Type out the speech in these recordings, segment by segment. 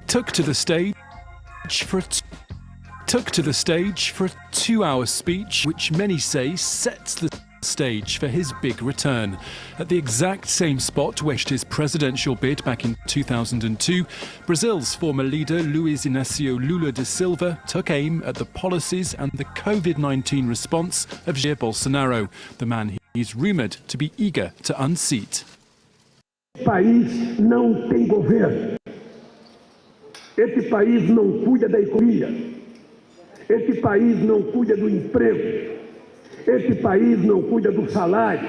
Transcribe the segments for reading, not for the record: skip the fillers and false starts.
Took to the stage for a 2-hour speech, which many say sets the stage for his big return. At the exact same spot where his presidential bid back in 2002, Brazil's former leader Luiz Inácio Lula da Silva took aim at the policies and the COVID-19 response of Jair Bolsonaro, the man he's rumoured to be eager to unseat. Este país não tem governo. Este país não cuida da economia. Este país não cuida do emprego. Este país não cuida do salário.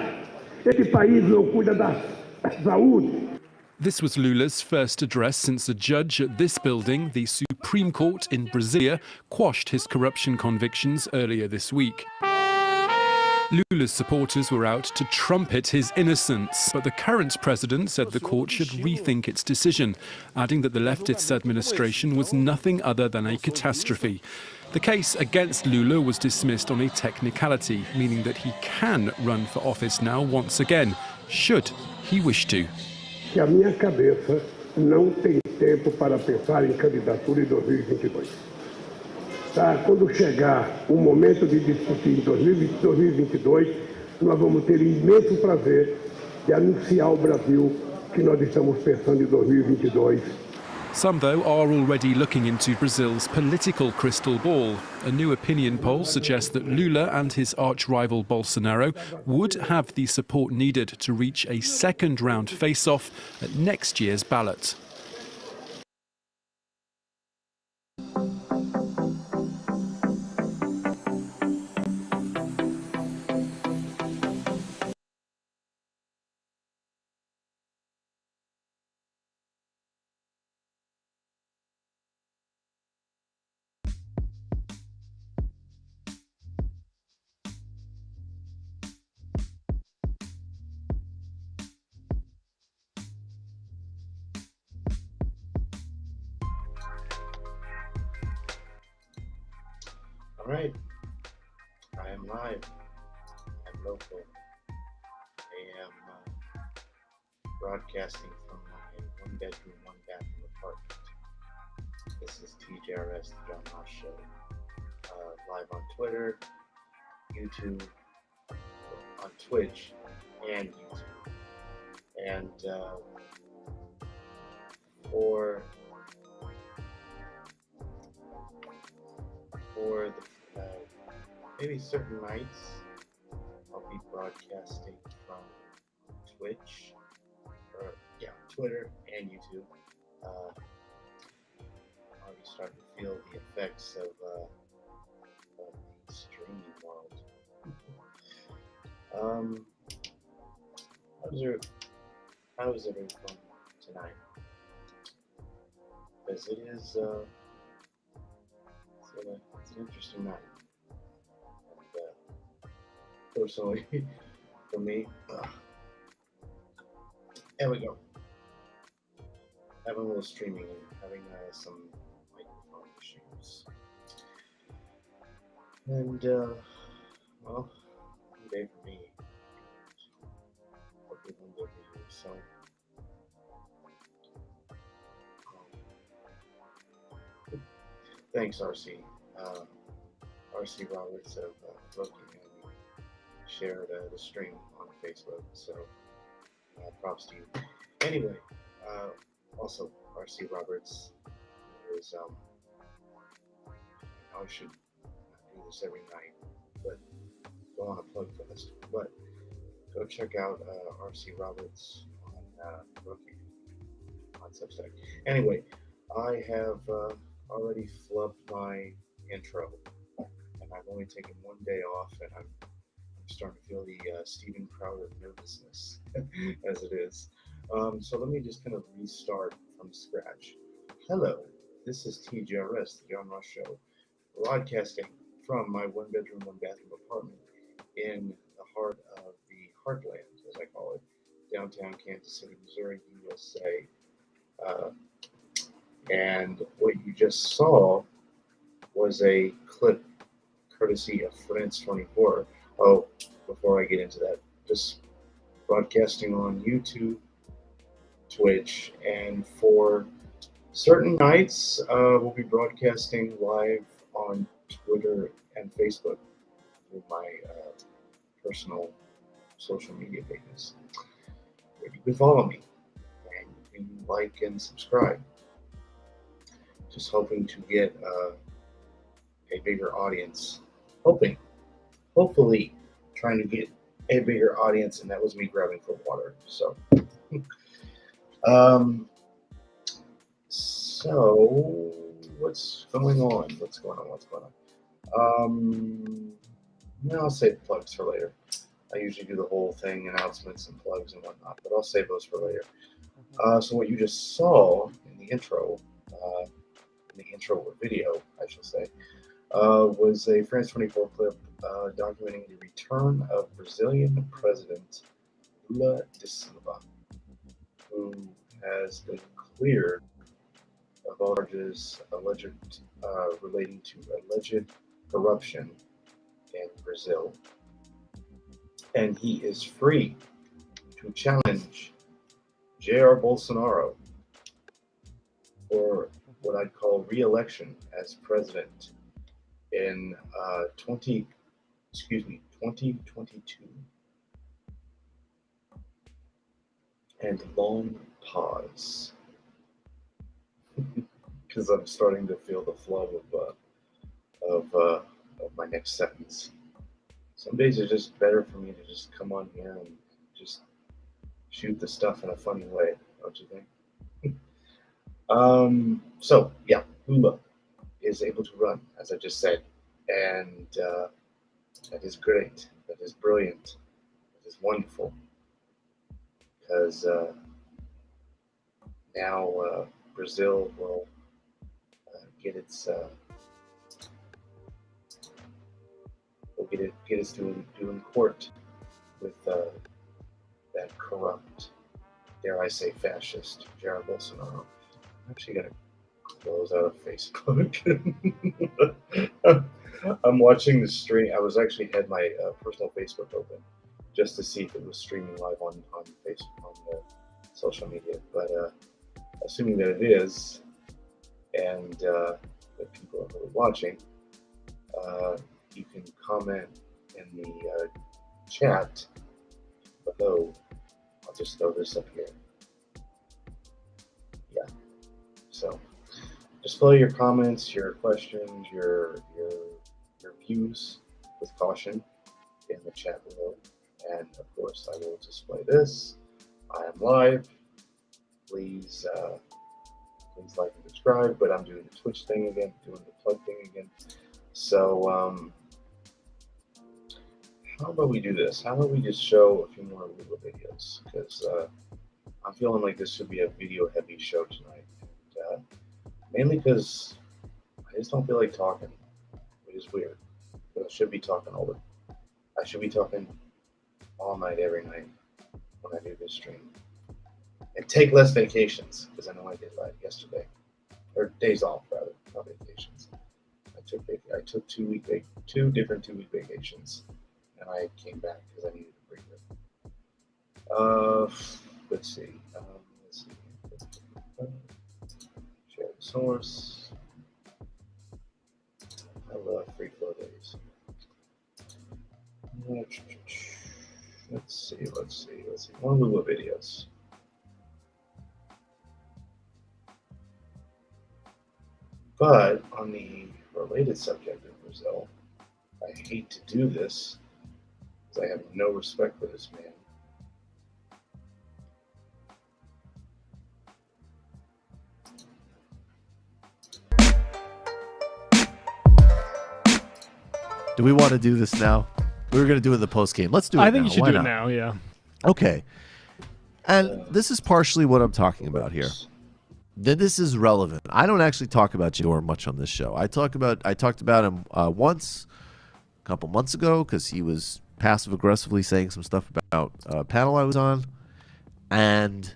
Este país não cuida da saúde. This was Lula's first address since a judge at this building, the Supreme Court in Brasilia, quashed his corruption convictions earlier this week. Lula's supporters were out to trumpet his innocence, but the current president said the court should rethink its decision, adding that the leftist administration was nothing other than a catastrophe. The case against Lula was dismissed on a technicality, meaning that he can run for office now once again, should he wish to. Que a minha cabeça não tem tempo para pensar em candidatura em 2022. Quando chegar o momento de discutir em 2022, nós vamos ter imenso prazer de anunciar ao Brasil que nós estamos pensando em 2022. Some, though, are already looking into Brazil's political crystal ball. A new opinion poll suggests that Lula and his arch-rival Bolsonaro would have the support needed to reach a second-round face-off at next year's ballot. All right, I am live. I'm local. I am broadcasting from my one-bedroom, one-bathroom apartment. This is TJRS, the John Ross Show, live on Twitter, YouTube, on Twitch, and YouTube. And for the maybe certain nights, I'll be broadcasting from Twitch, Twitter and YouTube. I'll be starting to feel the effects of the streaming world. How's everyone tonight? Because it is it's an interesting night. And, personally, for me, there we go. Having a little streaming and having some microphone issues. And, well, one day for me. Hopefully one day for you. So, thanks, RC. RC Roberts of Loki and shared the stream on Facebook, so props to you. Anyway, also RC Roberts is I should do this every night, but don't want to plug for this. But go check out RC Roberts on Loki on Substack. Anyway, I have already flubbed my intro, and I only taken one day off, and I'm starting to feel the Stephen Crowder nervousness as it is. So let me just kind of restart from scratch. Hello, this is TJRS, the John Ross Show, broadcasting from my one-bedroom, one-bathroom apartment in the heart of the heartland, as I call it, downtown Kansas City, Missouri, USA. And what you just saw was a clip courtesy of France24. Oh, before I get into that, just broadcasting on YouTube, Twitch, and for certain nights, we'll be broadcasting live on Twitter and Facebook through my personal social media pages. You can follow me and you can like and subscribe. Just hoping to get a bigger audience. Hopefully, trying to get a bigger audience, and that was me grabbing for water. So, so what's going on? No, I'll save plugs for later. I usually do the whole thing, announcements and plugs and whatnot, but I'll save those for later. So what you just saw in the intro video, I shall say, was a France24 clip documenting the return of Brazilian President Lula da Silva, who has been cleared of all charges relating to alleged corruption in Brazil, and he is free to challenge Jair Bolsonaro for what I'd call re-election as president in 2022. And long pause, because I'm starting to feel the flow of my next sentence. Some days are just better for me to just come on here and just shoot the stuff in a funny way, don't you think? So yeah, Lula is able to run, as I just said, and that is great. That is brilliant. That is wonderful, because now Brazil will get its doing court with that corrupt, dare I say, fascist Jair Bolsonaro. I'm actually gonna close out of Facebook. I'm watching the stream. I was actually had my personal Facebook open just to see if it was streaming live on Facebook, on the social media. But assuming that it is, and that people are really watching, you can comment in the chat below. I'll just throw this up here. Yeah. So just throw your comments, your questions, your views with caution in the chat below. And of course, I will display this. I am live. Please like and subscribe. But I'm doing the Twitch thing again, doing the plug thing again. So how about we do this? How about we just show a few more Lula videos? Because I'm feeling like this should be a video-heavy show tonight. And, mainly because I just don't feel like talking, which is weird. But I should be talking I should be talking all night, every night when I do this stream. And take less vacations, because I know I did that yesterday. Or days off, rather, not vacations. I took 2 different 2 week vacations, and I came back because I needed to breathe it. Let's see. Share the source. I love free flow days. Let's see. More Lula videos. But on the related subject of Brazil, I hate to do this because I have no respect for this man. Do we want to do this now? We were going to do it in the post game. Let's do it now. I think you should Why do not? it now, yeah. Okay. And this is partially what I'm talking about here. This is relevant. I don't actually talk about Jador much on this show. I talked about him once a couple months ago because he was passive aggressively saying some stuff about a panel I was on, and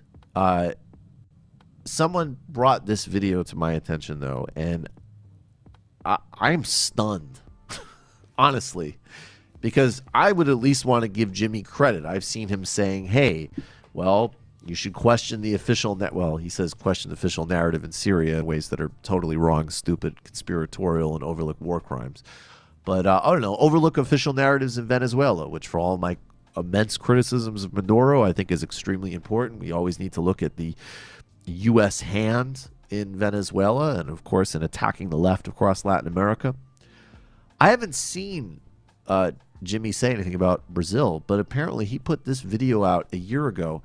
someone brought this video to my attention though, and I'm stunned, honestly, because I would at least want to give Jimmy credit. I've seen him saying, "Hey, well, you should question the official he says question the official narrative in Syria in ways that are totally wrong, stupid, conspiratorial, and overlook war crimes." But I don't know, overlook official narratives in Venezuela, which for all my immense criticisms of Maduro, I think is extremely important. We always need to look at the U.S. hand in Venezuela and, of course, in attacking the left across Latin America. I haven't seen Jimmy say anything about Brazil, but apparently he put this video out a year ago.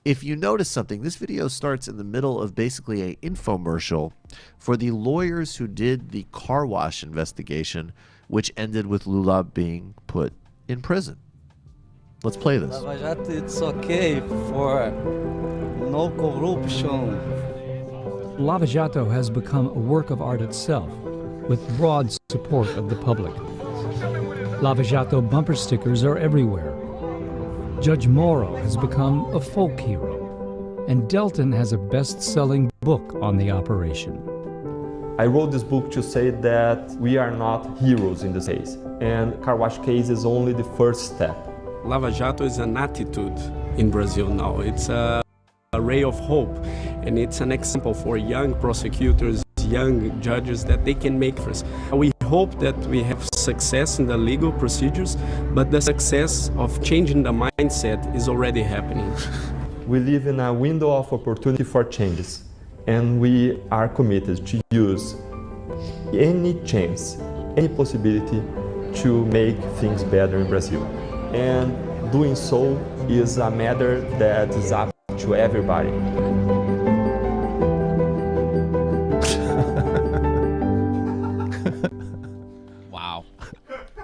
If you notice something, this video starts in the middle of basically an infomercial for the lawyers who did the car wash investigation, which ended with Lula being put in prison. Let's play this. Lava Jato, it's okay for no corruption. Lava Jato has become a work of art itself, with broad support of the public. Lava Jato bumper stickers are everywhere. Judge Moro has become a folk hero, and Delton has a best-selling book on the operation. I wrote this book to say that we are not heroes in this case, and car wash case is only the first step. Lava Jato is an attitude in Brazil now. It's a ray of hope, and it's an example for young prosecutors, young judges, that they can make difference. We hope that we have success in the legal procedures, but the success of changing the mindset is already happening. We live in a window of opportunity for changes, and we are committed to use any chance, any possibility to make things better in Brazil. And doing so is a matter that is up to everybody. Wow.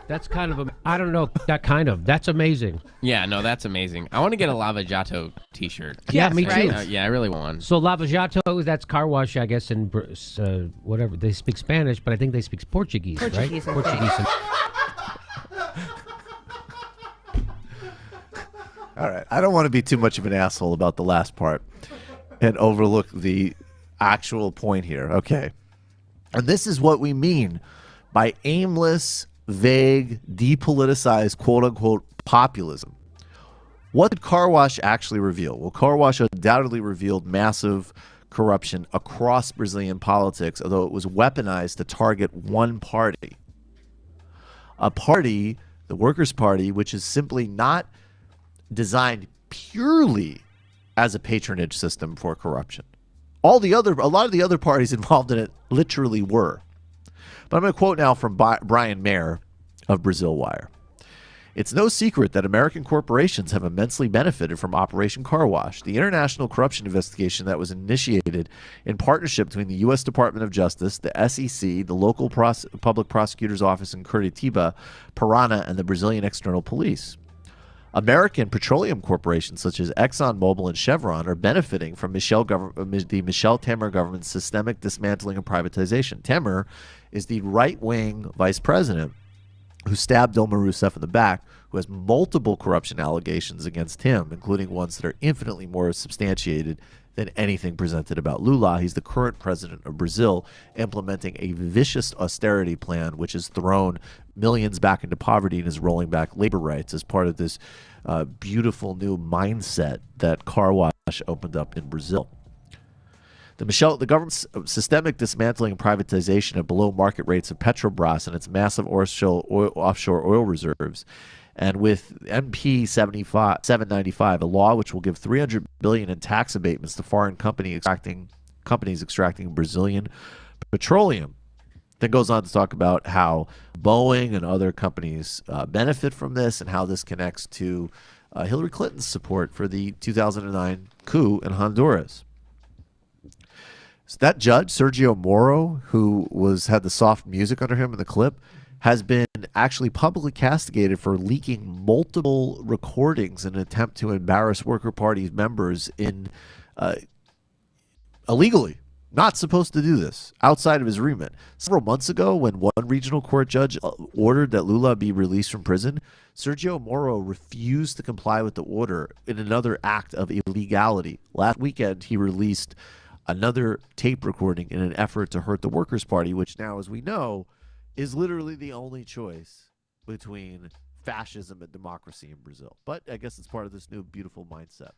That's kind of, I don't know, that's amazing. Yeah, no, that's amazing. I want to get a Lava Jato t-shirt. Yeah, me too. Yeah, I really want one. So Lava Jato, that's car wash, I guess, in whatever. They speak Spanish, but I think they speak Portuguese, right? Portuguese. All right. I don't want to be too much of an asshole about the last part and overlook the actual point here. Okay. And this is what we mean by aimless, vague, depoliticized, quote-unquote, populism. What did Car Wash actually reveal? Well, Car Wash undoubtedly revealed massive corruption across Brazilian politics, although it was weaponized to target one party. A party, the Workers' Party, which is simply not designed purely as a patronage system for corruption. A lot of the other parties involved in it literally were. But I'm going to quote now from Brian Mayer of Brazil Wire. It's no secret that American corporations have immensely benefited from Operation Car Wash, the international corruption investigation that was initiated in partnership between the U.S. Department of Justice, the SEC, the local public prosecutor's office in Curitiba, Paraná, and the Brazilian External Police. American petroleum corporations such as ExxonMobil and Chevron are benefiting from the Michel Temer government's systemic dismantling and privatization. Temer is the right-wing vice president who stabbed Dilma Rousseff in the back, who has multiple corruption allegations against him, including ones that are infinitely more substantiated than anything presented about Lula. He's the current president of Brazil, implementing a vicious austerity plan which has thrown millions back into poverty and is rolling back labor rights as part of this beautiful new mindset that Car Wash opened up in Brazil. The government's systemic dismantling and privatization at below market rates of Petrobras and its massive offshore oil reserves, and with MP 795, a law which will give $300 billion in tax abatements to foreign companies extracting Brazilian petroleum. Then goes on to talk about how Boeing and other companies benefit from this and how this connects to Hillary Clinton's support for the 2009 coup in Honduras. So that judge, Sergio Moro, who had the soft music under him in the clip, has been actually publicly castigated for leaking multiple recordings in an attempt to embarrass Worker Party members in illegally. Not supposed to do this outside of his remit. Several months ago, when one regional court judge ordered that Lula be released from prison, Sergio Moro refused to comply with the order in another act of illegality. Last weekend, he released another tape recording in an effort to hurt the Workers' Party, which now, as we know, is literally the only choice between fascism and democracy in Brazil. But I guess it's part of this new beautiful mindset.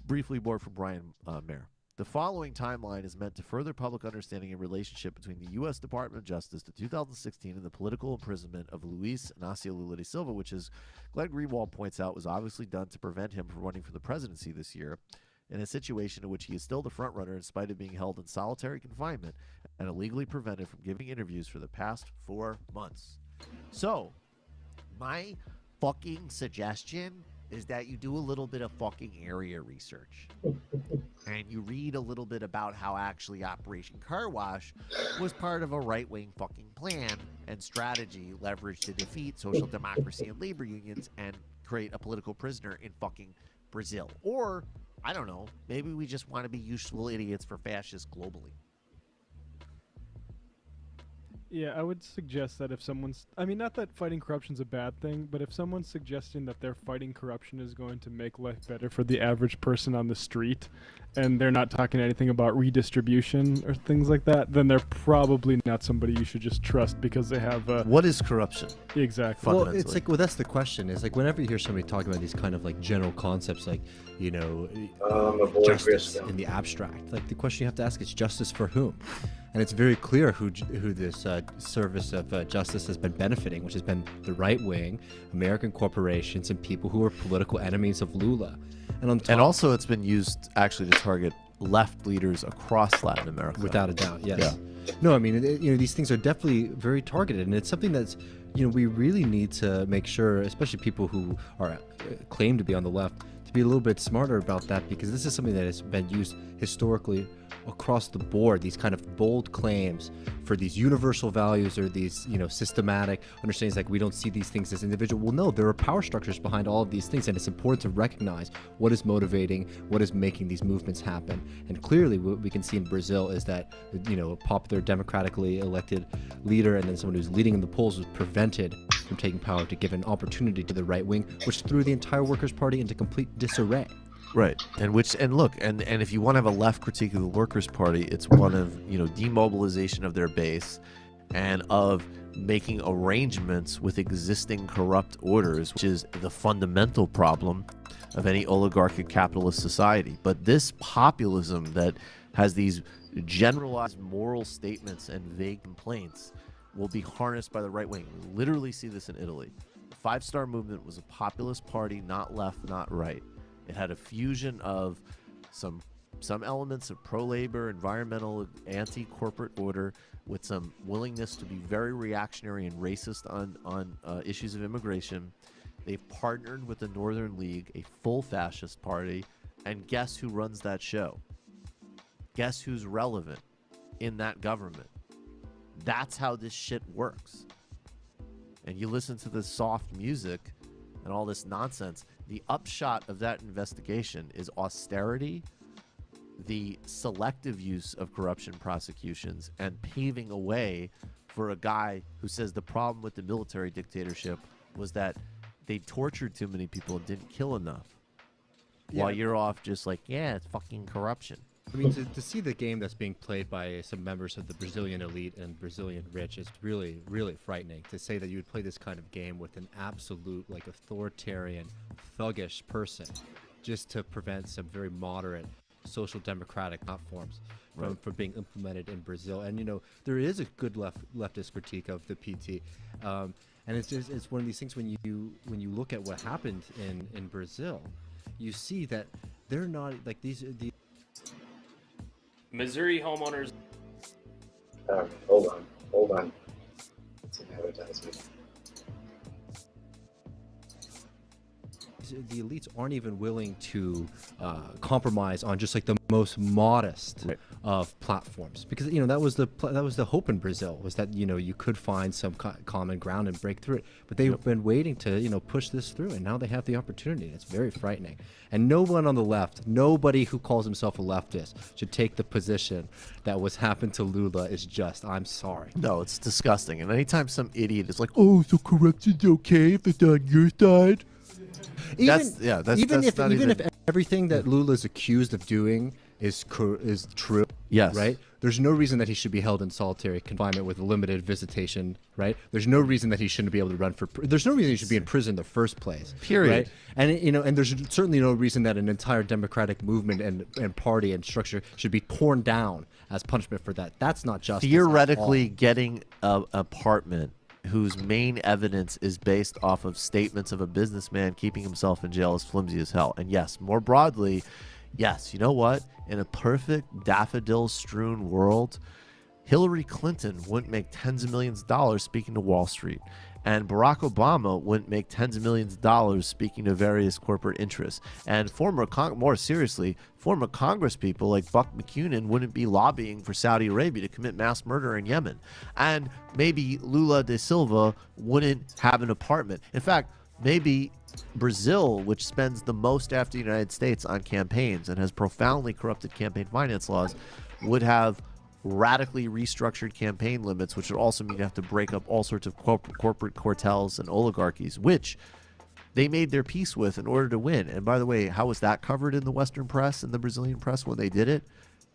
Briefly more from Brian Mayer. The following timeline is meant to further public understanding and relationship between the U.S. Department of Justice to 2016 and the political imprisonment of Luis Inácio Lula da Silva, which, as Glenn Greenwald points out, was obviously done to prevent him from running for the presidency this year, in a situation in which he is still the frontrunner in spite of being held in solitary confinement and illegally prevented from giving interviews for the past 4 months. So, my fucking suggestion is that you do a little bit of fucking area research. And you read a little bit about how actually Operation Car Wash was part of a right-wing fucking plan and strategy leveraged to defeat social democracy and labor unions and create a political prisoner in fucking Brazil. Or, I don't know, maybe we just want to be useful idiots for fascists globally. Yeah, I would suggest that if someone's... I mean, not that fighting corruption's a bad thing, but if someone's suggesting that their fighting corruption is going to make life better for the average person on the street, and they're not talking anything about redistribution or things like that, then they're probably not somebody you should just trust because they have... What is corruption? Exactly. Well, it's like, well, that's the question. Is like whenever you hear somebody talk about these kind of like general concepts, like, you know, justice in the abstract, like the question you have to ask is justice for whom? And it's very clear who this service of justice has been benefiting, which has been the right wing, American corporations, and people who are political enemies of Lula. And on top, and also it's been used actually to target left leaders across Latin America. Without a doubt, yes. Yeah. No, I mean, you know, these things are definitely very targeted, and it's something that's, you know, we really need to make sure, especially people who are claim to be on the left, to be a little bit smarter about that, because this is something that has been used historically across the board, these kind of bold claims for these universal values or these, you know, systematic understandings, like we don't see these things as individual. Well, no, there are power structures behind all of these things, and it's important to recognize what is motivating, what is making these movements happen. And clearly what we can see in Brazil is that, you know, a popular democratically elected leader and then someone who's leading in the polls was prevented from taking power to give an opportunity to the right wing, which threw the entire Workers' Party into complete disarray. Right, and look, and if you want to have a left critique of the Workers' Party, it's one of, you know, demobilization of their base and of making arrangements with existing corrupt orders, which is the fundamental problem of any oligarchic capitalist society. But this populism that has these generalized moral statements and vague complaints will be harnessed by the right wing. We literally see this in Italy. The Five Star Movement was a populist party, not left, not right. It had a fusion of some elements of pro-labor, environmental, anti-corporate order, with some willingness to be very reactionary and racist on issues of immigration. They've partnered with the Northern League, a full fascist party, and guess who runs that show? Guess who's relevant in that government? That's how this shit works. And you listen to this soft music and all this nonsense. The upshot of that investigation is austerity, the selective use of corruption prosecutions, and paving a way for a guy who says the problem with the military dictatorship was that they tortured too many people and didn't kill enough. Yeah. While you're off just like, yeah, it's fucking corruption. I mean, to see the game that's being played by some members of the Brazilian elite and Brazilian rich is really, really frightening. To say that you would play this kind of game with an absolute, like, authoritarian, thuggish person just to prevent some very moderate social democratic platforms from being implemented in Brazil. And, you know, there is a good leftist critique of the PT. And it's one of these things when you look at what happened in Brazil, you see that they're not, like, these Missouri homeowners. Hold on. It's an advertisement. The elites aren't even willing to compromise on just like the most modest of platforms, because that was the hope in Brazil, was that you could find some common ground and break through it. But they've been waiting to push this through, and now they have the opportunity. It's very frightening. And no one on the left, nobody who calls himself a leftist, should take the position that what's happened to Lula is just. I'm sorry. No, it's disgusting. And anytime some idiot is like, "Oh, so corruption's okay if it's on your side," Even if everything that Lula's accused of doing is true, yes, right? There's no reason that he should be held in solitary confinement with limited visitation, right? There's no reason that he shouldn't be able to run for. There's no reason he should be in prison in the first place. Period. Right? And and there's certainly no reason that an entire democratic movement and party and structure should be torn down as punishment for that. That's not justice. Theoretically, getting an apartment whose main evidence is based off of statements of a businessman keeping himself in jail is flimsy as hell. And yes, more broadly, yes, you know what? In a perfect daffodil-strewn world, Hillary Clinton wouldn't make tens of millions of dollars speaking to Wall Street. And Barack Obama wouldn't make tens of millions of dollars speaking to various corporate interests. And more seriously, former Congress people like Buck McCunan wouldn't be lobbying for Saudi Arabia to commit mass murder in Yemen. And maybe Lula da Silva wouldn't have an apartment. In fact, maybe Brazil, which spends the most after the United States on campaigns and has profoundly corrupted campaign finance laws, would have radically restructured campaign limits, which would also mean you have to break up all sorts of corporate cartels and oligarchies, which they made their peace with in order to win. And by the way, how was that covered in the Western press and the Brazilian press when they did it?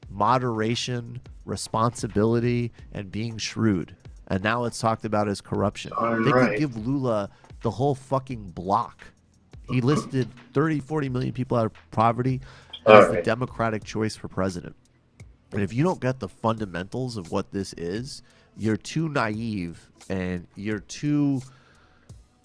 Moderation, responsibility, and being shrewd. And now it's talked about as corruption. They could give Lula the whole fucking block. He listed 30, 40 million people out of poverty as the democratic choice for president. And if you don't get the fundamentals of what this is, you're too naive and you're too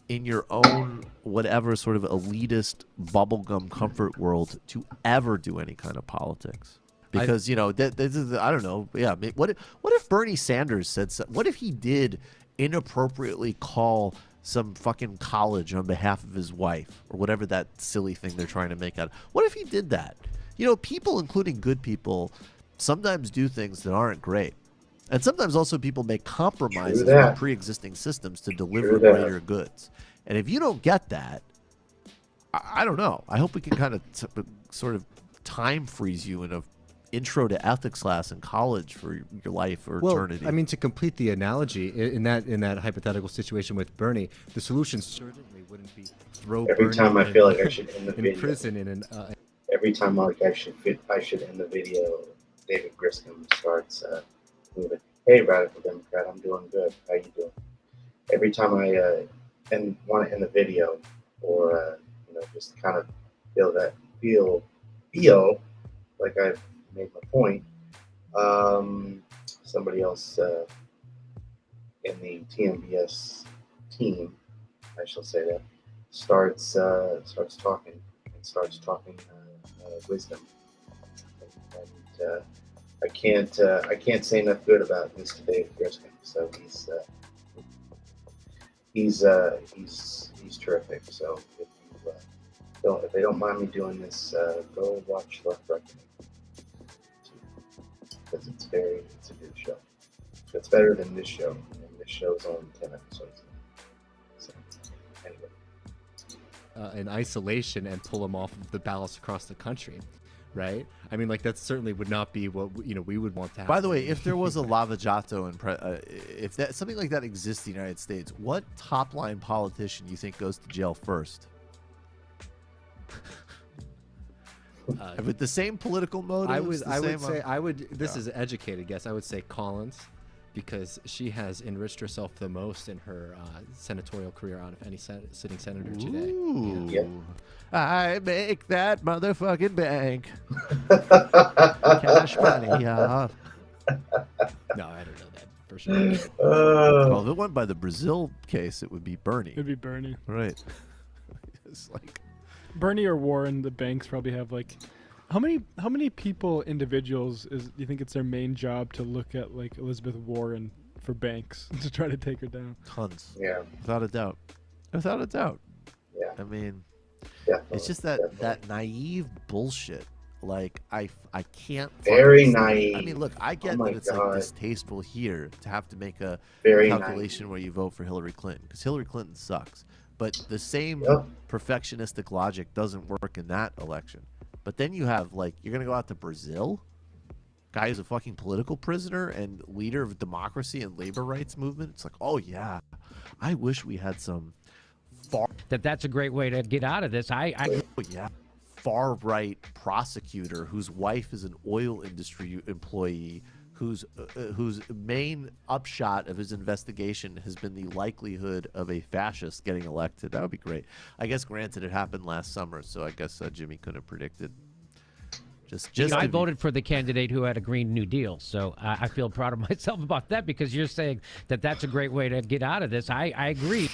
in your own whatever sort of elitist bubblegum comfort world to ever do any kind of politics. Because, this is, I don't know. Yeah. What if Bernie Sanders said so, what if he did inappropriately call some fucking college on behalf of his wife or whatever that silly thing they're trying to make out? What if he did that? People, including good people, sometimes do things that aren't great. And sometimes also people make compromises with pre-existing systems to deliver greater goods. And if you don't get that, I don't know. I hope we can kind of sort of time freeze you in a intro to ethics class in college for your life or eternity. I mean, to complete the analogy, in that hypothetical situation with Bernie, the solution certainly wouldn't be throw Bernie time I feel like I should end the in video. prison Every time I should end the video, David Griscom starts moving. Hey, Radical Democrat, I'm doing good. How you doing? Every time I want to end the video, or just kind of feel like I've made my point, somebody else in the TMBS team, I shall say that, starts talking wisdom. And I can't say enough good about Mr. David Griscom. So he's terrific. So if they don't mind me doing this, go watch Left Reckoning, because it's a good show. It's better than this show, and this show's only 10 episodes. So anyway, in isolation and pull them off of the ballots across the country. Right? I mean, that certainly would not be what we would want to happen. By the way, if there was a Lava Jato and if that something like that exists in the United States, what top line politician you think goes to jail first? With the same political motives, This is an educated guess. I would say Collins, because she has enriched herself the most in her senatorial career out of any sitting senator today. Yeah. I make that motherfucking bank. Cash money. No, I don't know that for sure. Well, if it went by the Brazil case, it would be Bernie. It'd be Bernie. Right. It's like Bernie or Warren. The banks probably have how many people, individuals, do you think it's their main job to look at Elizabeth Warren for banks to try to take her down? Tons. Yeah. Without a doubt. Yeah. I mean, definitely, it's just that naive bullshit Like I can't. Very fucking stand it. naive. I mean, look, I Oh get my that it's like God. distasteful here to have to make a Very calculation where you vote for Hillary Clinton because Hillary Clinton sucks. But the same Yep. perfectionistic logic doesn't work in that election. But then you have like you're gonna go out to Brazil, guy who's a fucking political prisoner and leader of democracy and labor rights movement. It's like, oh yeah, I wish we had some That's a great way to get out of this. oh yeah, far right prosecutor whose wife is an oil industry employee, whose main upshot of his investigation has been the likelihood of a fascist getting elected. That would be great. I guess granted it happened last summer, so I guess Jimmy couldn't have predicted. I voted for the candidate who had a Green New Deal, so I feel proud of myself about that because you're saying that that's a great way to get out of this. I agree.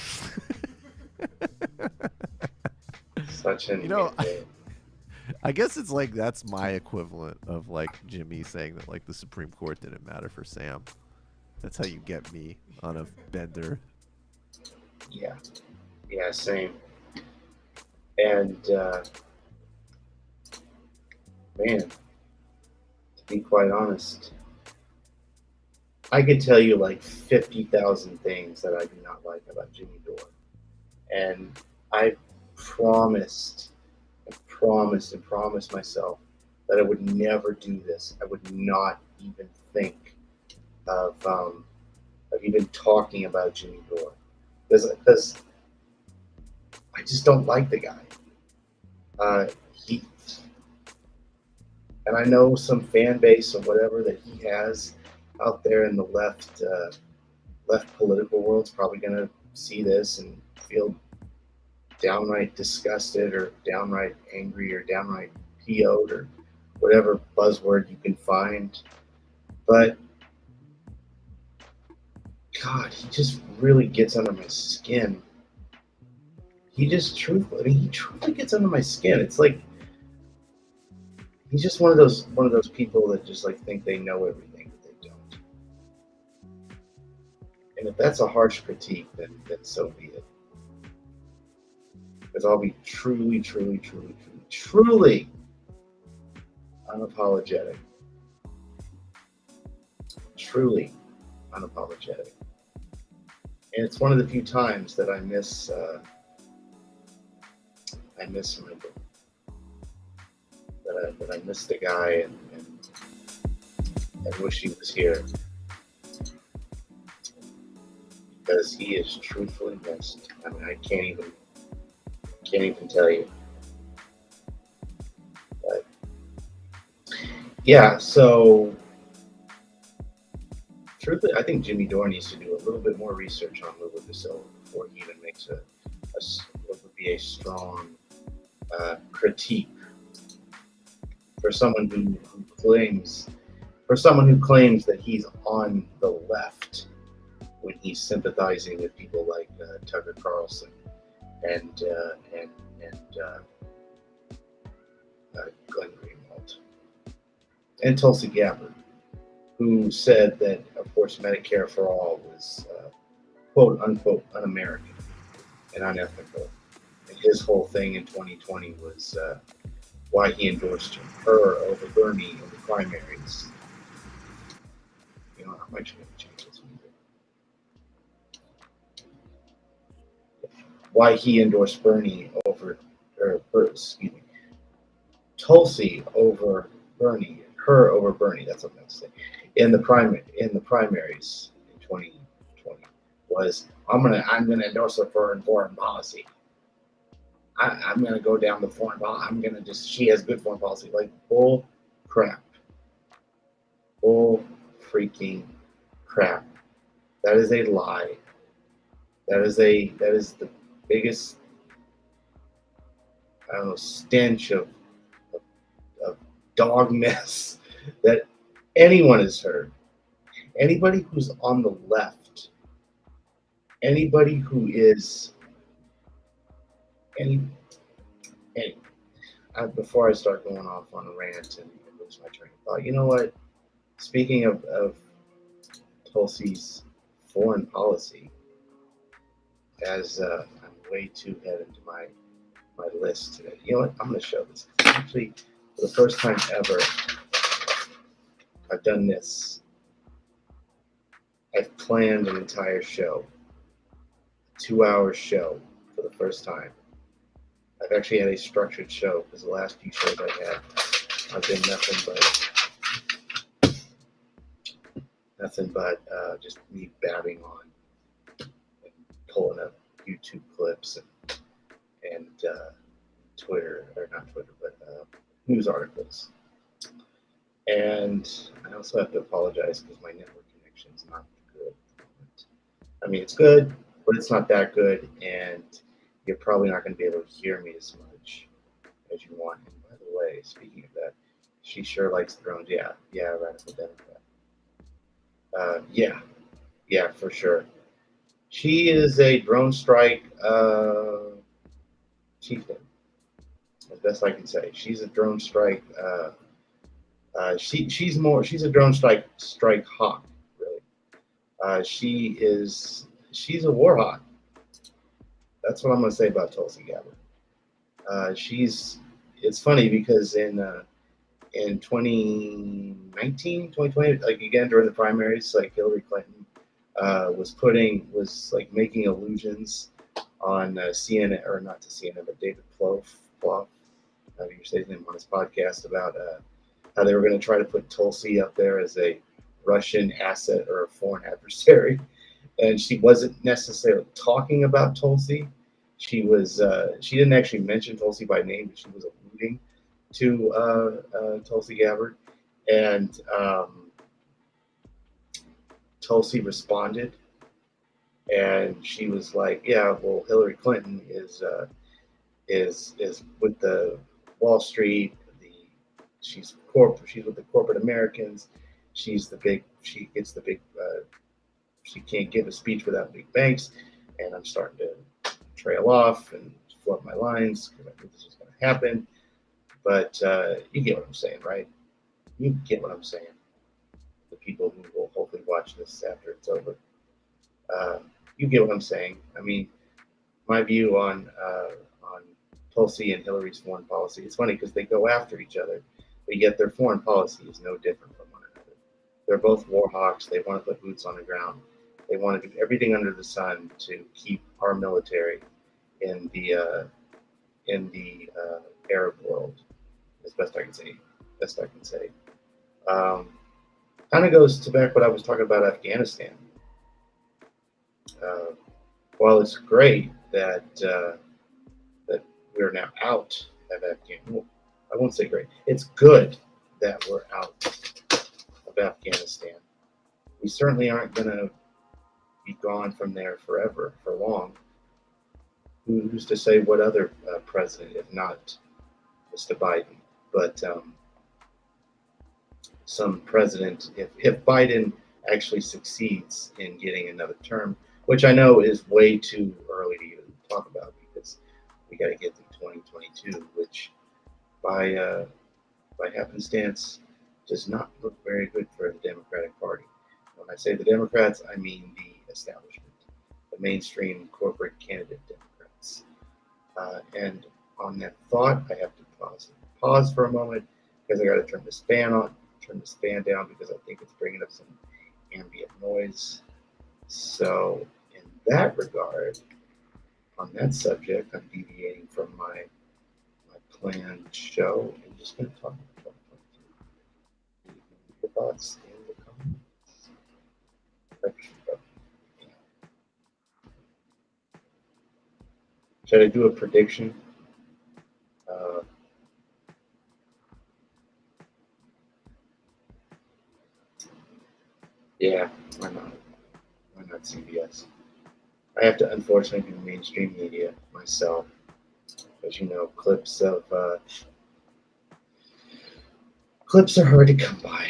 Such an I guess it's like that's my equivalent of like Jimmy saying that like the Supreme Court didn't matter for Sam. That's how you get me on a bender. Yeah, same. And man, to be quite honest, I could tell you like 50,000 things that I do not like about Jimmy Dore. And I promised myself that I would never do this. I would not even think of even talking about Jimmy Dore because I just don't like the guy. And I know some fan base or whatever that he has out there in the left political world is probably going to see this and feel downright disgusted or downright angry or downright PO'd or whatever buzzword you can find. But God, he just really gets under my skin. He truthfully gets under my skin. It's like he's just one of those people that just like think they know everything, but they don't. And if that's a harsh critique, then so be it. Because I'll be truly unapologetic. Truly unapologetic. And it's one of the few times that I miss Michael. That I miss the guy and wish he was here. Because he is truthfully missed. I mean, I can't even tell you. But yeah, so truthfully, I think Jimmy Dore needs to do a little bit more research on Lula da Silva before he even makes what would be a strong critique for someone who claims that he's on the left when he's sympathizing with people like Tucker Carlson and Glenn Greenwald and Tulsi Gabbard, who said that, of course, Medicare for all was quote unquote un-American and unethical. And his whole thing in 2020 was why he endorsed her over Bernie in the primaries. You know, I might change this one. Why he endorsed Bernie over, Tulsi over Bernie, her over Bernie. That's what I'm going to say. In the primaries in 2020 was I'm gonna endorse her for foreign policy. I'm gonna go down the foreign policy. She has good foreign policy. Like bull crap. Bull freaking crap. That is a lie. That is the biggest, I don't know, stench of dog mess that anyone has heard. Anybody who's on the left, anybody who is before I start going off on a rant and lose my train of thought, you know what? Speaking of Tulsi's foreign policy, as I'm way too ahead into my list today. You know what? I'm going to show this. Actually, for the first time ever, I've done this. I've planned an entire show, a 2-hour show for the first time. I've actually had a structured show because the last few shows I've had, I've been nothing but just me babbing on, and pulling up YouTube clips and Twitter, or not Twitter, but news articles. And I also have to apologize because my network connection is not good. I mean, it's good, but it's not that good, and you're probably not going to be able to hear me as much as you want. And by the way, speaking of that, she sure likes drones. Yeah, radical Democrat. Yeah, for sure. She is a drone strike chieftain, as best I can say. She's a drone strike. She's a drone strike hawk, really. She's a war hawk. That's what I'm going to say about Tulsi Gabbard. It's funny because in 2019, 2020, like again during the primaries, like Hillary Clinton was making allusions on CNN, or not to CNN, but David Plouffe, however you say his name, on his podcast about how they were going to try to put Tulsi up there as a Russian asset or a foreign adversary. And she wasn't necessarily talking about Tulsi. She didn't actually mention Tulsi by name, but she was alluding to Tulsi Gabbard. And Tulsi responded, and she was like, "Yeah, well, Hillary Clinton is with the Wall Street. She's with the corporate Americans. She gets the big. She can't give a speech without big banks." And I'm starting to trail off and flood my lines because I knew this was going to happen. But you get what I'm saying, right? You get what I'm saying. The people who will hopefully watch this after it's over. You get what I'm saying. I mean, my view on Tulsi and Hillary's foreign policy. It's funny because they go after each other, but yet their foreign policy is no different from one another. They're both war hawks. They want to put boots on the ground. They want to do everything under the sun to keep our military in the Arab world, as best I can say. Kind of goes to back what I was talking about Afghanistan. While it's great that we're now out of Afghanistan, well, I won't say great. It's good that we're out of Afghanistan. We certainly aren't going to be gone from there forever, for long. Who's to say what other president, if not Mr. Biden, but some president, if Biden actually succeeds in getting another term, which I know is way too early to even talk about because we got to get through 2022, which by happenstance does not look very good for the Democratic Party. When I say the Democrats, I mean the establishment, the mainstream corporate candidate Democrats. And on that thought, I have to pause for a moment because I got to turn this fan down because I think it's bringing up some ambient noise. So in that regard, on that subject, I'm deviating from my planned show and just going to talk about your thoughts in the comments section. Should I do a prediction? Yeah, why not? Why not CBS? I have to unfortunately do mainstream media myself. As you know, clips are hard to come by.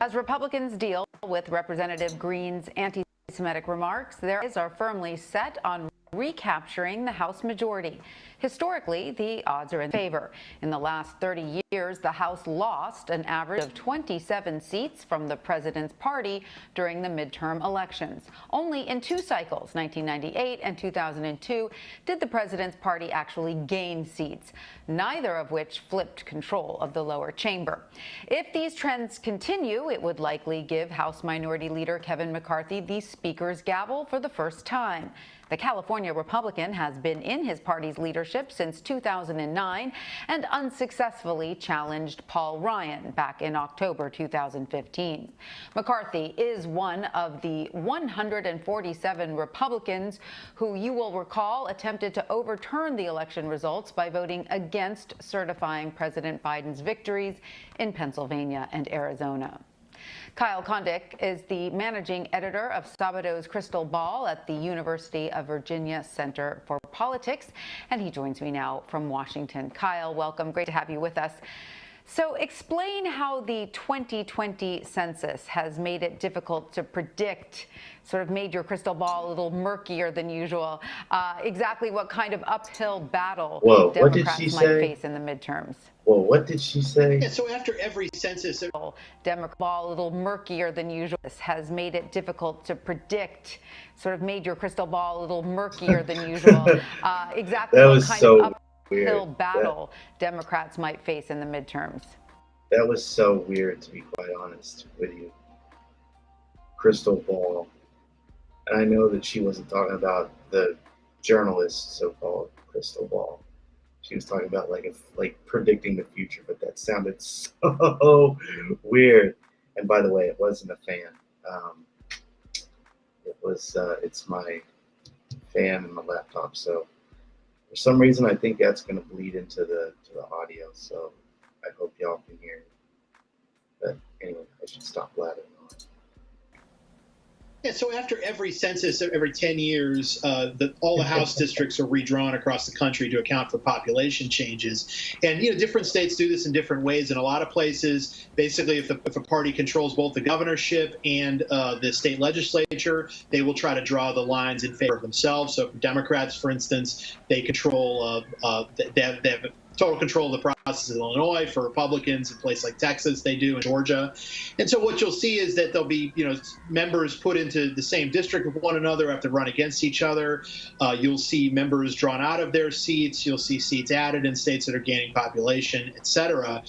As Republicans deal with Representative Green's anti-Semitic remarks, their eyes are firmly set on recapturing the House majority. Historically, the odds are in favor. In the last 30 years, years, the House lost an average of 27 seats from the president's party during the midterm elections. Only in 2 cycles, 1998 and 2002, did the president's party actually gain seats, neither of which flipped control of the lower chamber. If these trends continue, it would likely give House Minority Leader Kevin McCarthy the Speaker's gavel for the first time. The California Republican has been in his party's leadership since 2009 and unsuccessfully challenged Paul Ryan back in October 2015. McCarthy is one of the 147 Republicans who, you will recall, attempted to overturn the election results by voting against certifying President Biden's victories in Pennsylvania and Arizona. Kyle Kondik is the managing editor of Sabado's Crystal Ball at the University of Virginia Center for Politics, and he joins me now from Washington. Kyle, welcome. Great to have you with us. So explain how the 2020 census has made it difficult to predict, sort of made your crystal ball a little murkier than usual, exactly what kind of uphill battle Democrats might face in the midterms. Well, what did she say? Yeah, so after every census, Democrat ball a little murkier than usual. This has made it difficult to predict, sort of made your crystal ball a little murkier than usual, exactly what kind of uphill battle Democrats might face in the midterms. That was so weird, to be quite honest with you. Crystal ball. And I know that she wasn't talking about the journalist, so-called crystal ball. She was talking about like predicting the future, but that sounded so weird. And by the way, it wasn't a fan. It was it's my fan and my laptop. So for some reason, I think that's going to bleed into the audio. So I hope y'all can hear it. But anyway, I should stop blabbering on. Yeah, so after every census, every 10 years, all the House districts are redrawn across the country to account for population changes. And, different states do this in different ways. In a lot of places, basically, if a party controls both the governorship and the state legislature, they will try to draw the lines in favor of themselves. So for Democrats, for instance, they control, they have total control of the process in Illinois. For Republicans in places like Texas, they do in Georgia. And so what you'll see is that there'll be, members put into the same district with one another, have to run against each other. You'll see members drawn out of their seats. You'll see seats added in states that are gaining population, et cetera.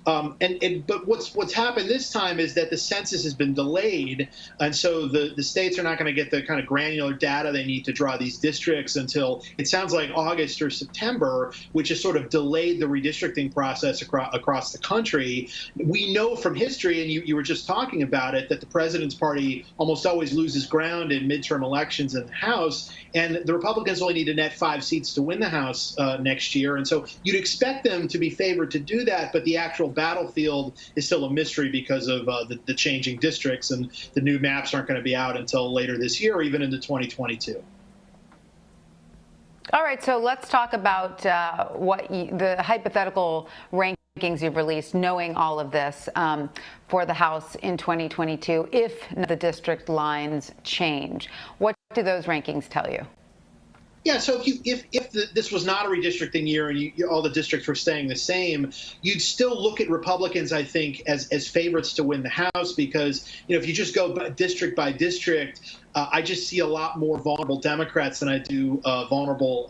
But what's happened this time is that the census has been delayed, and so the states are not going to get the kind of granular data they need to draw these districts until it sounds like August or September, which has sort of delayed the redistricting process across the country. We know from history, and you were just talking about it, that the president's party almost always loses ground in midterm elections in the House, and the Republicans only need to net 5 seats to win the House next year, and so you'd expect them to be favored to do that, but the actual battlefield is still a mystery because of the changing districts, and the new maps aren't going to be out until later this year or even into 2022. All right, so let's talk about the hypothetical rankings you've released, knowing all of this for the House in 2022, if the district lines change. What do those rankings tell you? Yeah, so if this was not a redistricting year and all the districts were staying the same, you'd still look at Republicans, I think, as favorites to win the House because, if you just go district by district, I just see a lot more vulnerable Democrats than I do vulnerable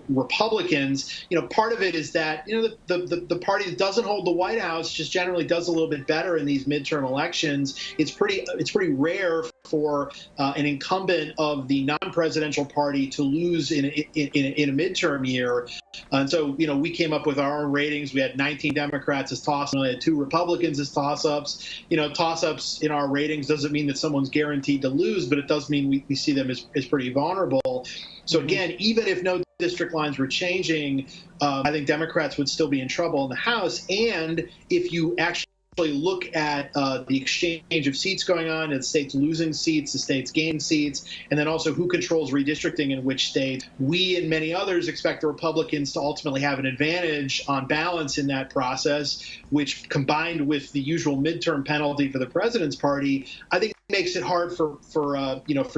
Republicans. Part of it is that, the party that doesn't hold the White House just generally does a little bit better in these midterm elections. It's pretty rare for an incumbent of the non-presidential party to lose in a midterm year. And so, we came up with our own ratings. We had 19 Democrats as toss-ups, and we had 2 Republicans as toss-ups. Toss-ups in our ratings doesn't mean that someone's guaranteed to lose, but it does mean we see them as pretty vulnerable. So again, even if no district lines were changing, I think Democrats would still be in trouble in the House. And if you actually look at the exchange of seats going on, and states losing seats, the states gain seats, and then also who controls redistricting in which state, we and many others expect the Republicans to ultimately have an advantage on balance in that process, which combined with the usual midterm penalty for the president's party, I think makes it hard for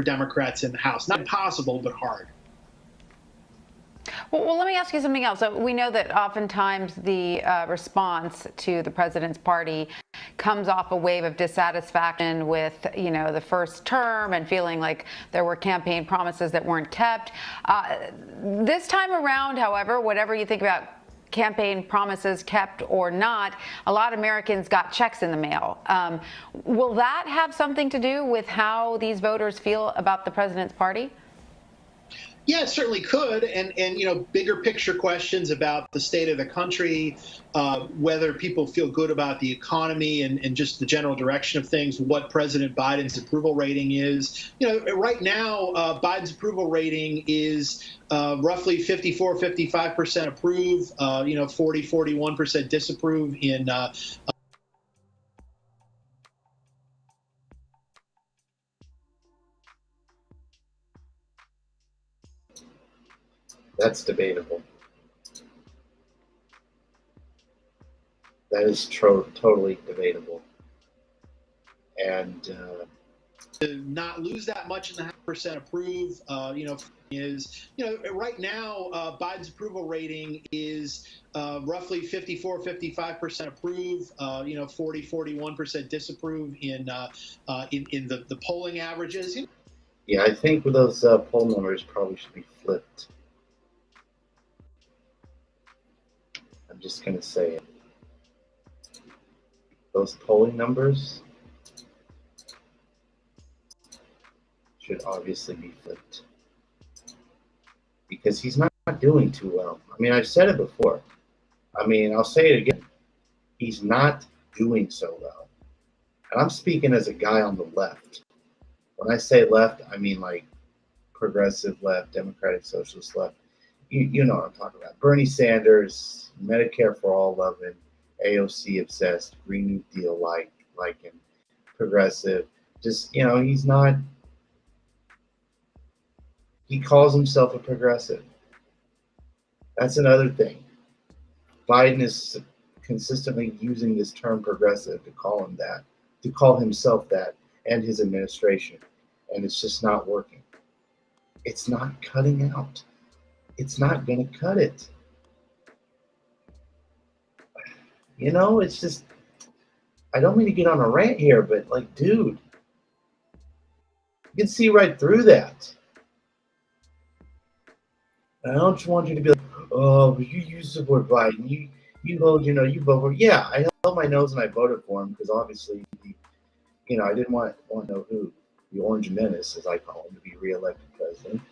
Democrats in the House. Not impossible, but hard. Well, let me ask you something else. So we know that oftentimes the response to the president's party comes off a wave of dissatisfaction with, the first term and feeling like there were campaign promises that weren't kept. This time around, however, whatever you think about campaign promises kept or not, a lot of Americans got checks in the mail. Will that have something to do with how these voters feel about the president's party? Yeah, it certainly could, and bigger picture questions about the state of the country, whether people feel good about the economy and just the general direction of things, what President Biden's approval rating is. Right now, Biden's approval rating is roughly 54-55% approve, 40-41% disapprove in That's debatable. That is totally debatable. And to not lose that much in the percent approve, is, right now, Biden's approval rating is roughly 54-55% approve, 40-41% disapprove in the polling averages. yeah, I think those poll numbers probably should be flipped. I'm just going to say it. Those polling numbers should obviously be flipped. Because he's not doing too well. I mean, I've said it before. I mean, I'll say it again. He's not doing so well. And I'm speaking as a guy on the left. When I say left, I mean like progressive left, democratic socialist left. You know what I'm talking about. Bernie Sanders, Medicare for all loving, AOC obsessed, Green New Deal like him, progressive. Just, he's not, he calls himself a progressive. That's another thing. Biden is consistently using this term progressive to call him that, to call himself that, and his administration. And it's just not working. It's not cutting out. It's not going to cut it. It's just, I don't mean to get on a rant here, but like, dude, you can see right through that. And I don't want you to be like, oh, but you support Biden. You hold, you vote for. Yeah, I held my nose and I voted for him because obviously, I didn't want to know who, the Orange Menace, as I call him, to be reelected president.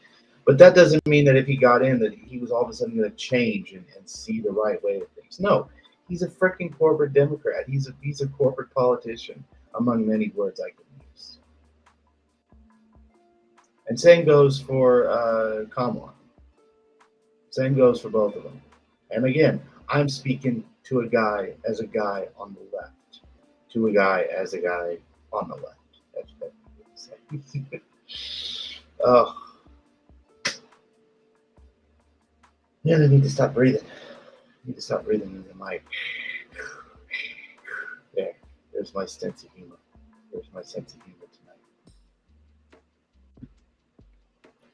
But that doesn't mean that if he got in, that he was all of a sudden going to change and see the right way of things. No, he's a freaking corporate Democrat. He's a corporate politician, among many words I could use. And same goes for Kamala. Same goes for both of them. And again, I'm speaking to a guy as a guy on the left, to a guy as a guy on the left. That's what I'm saying. Oh. Yeah, I need to stop breathing. I need to stop breathing into the mic. There's my sense of humor. There's my sense of humor tonight.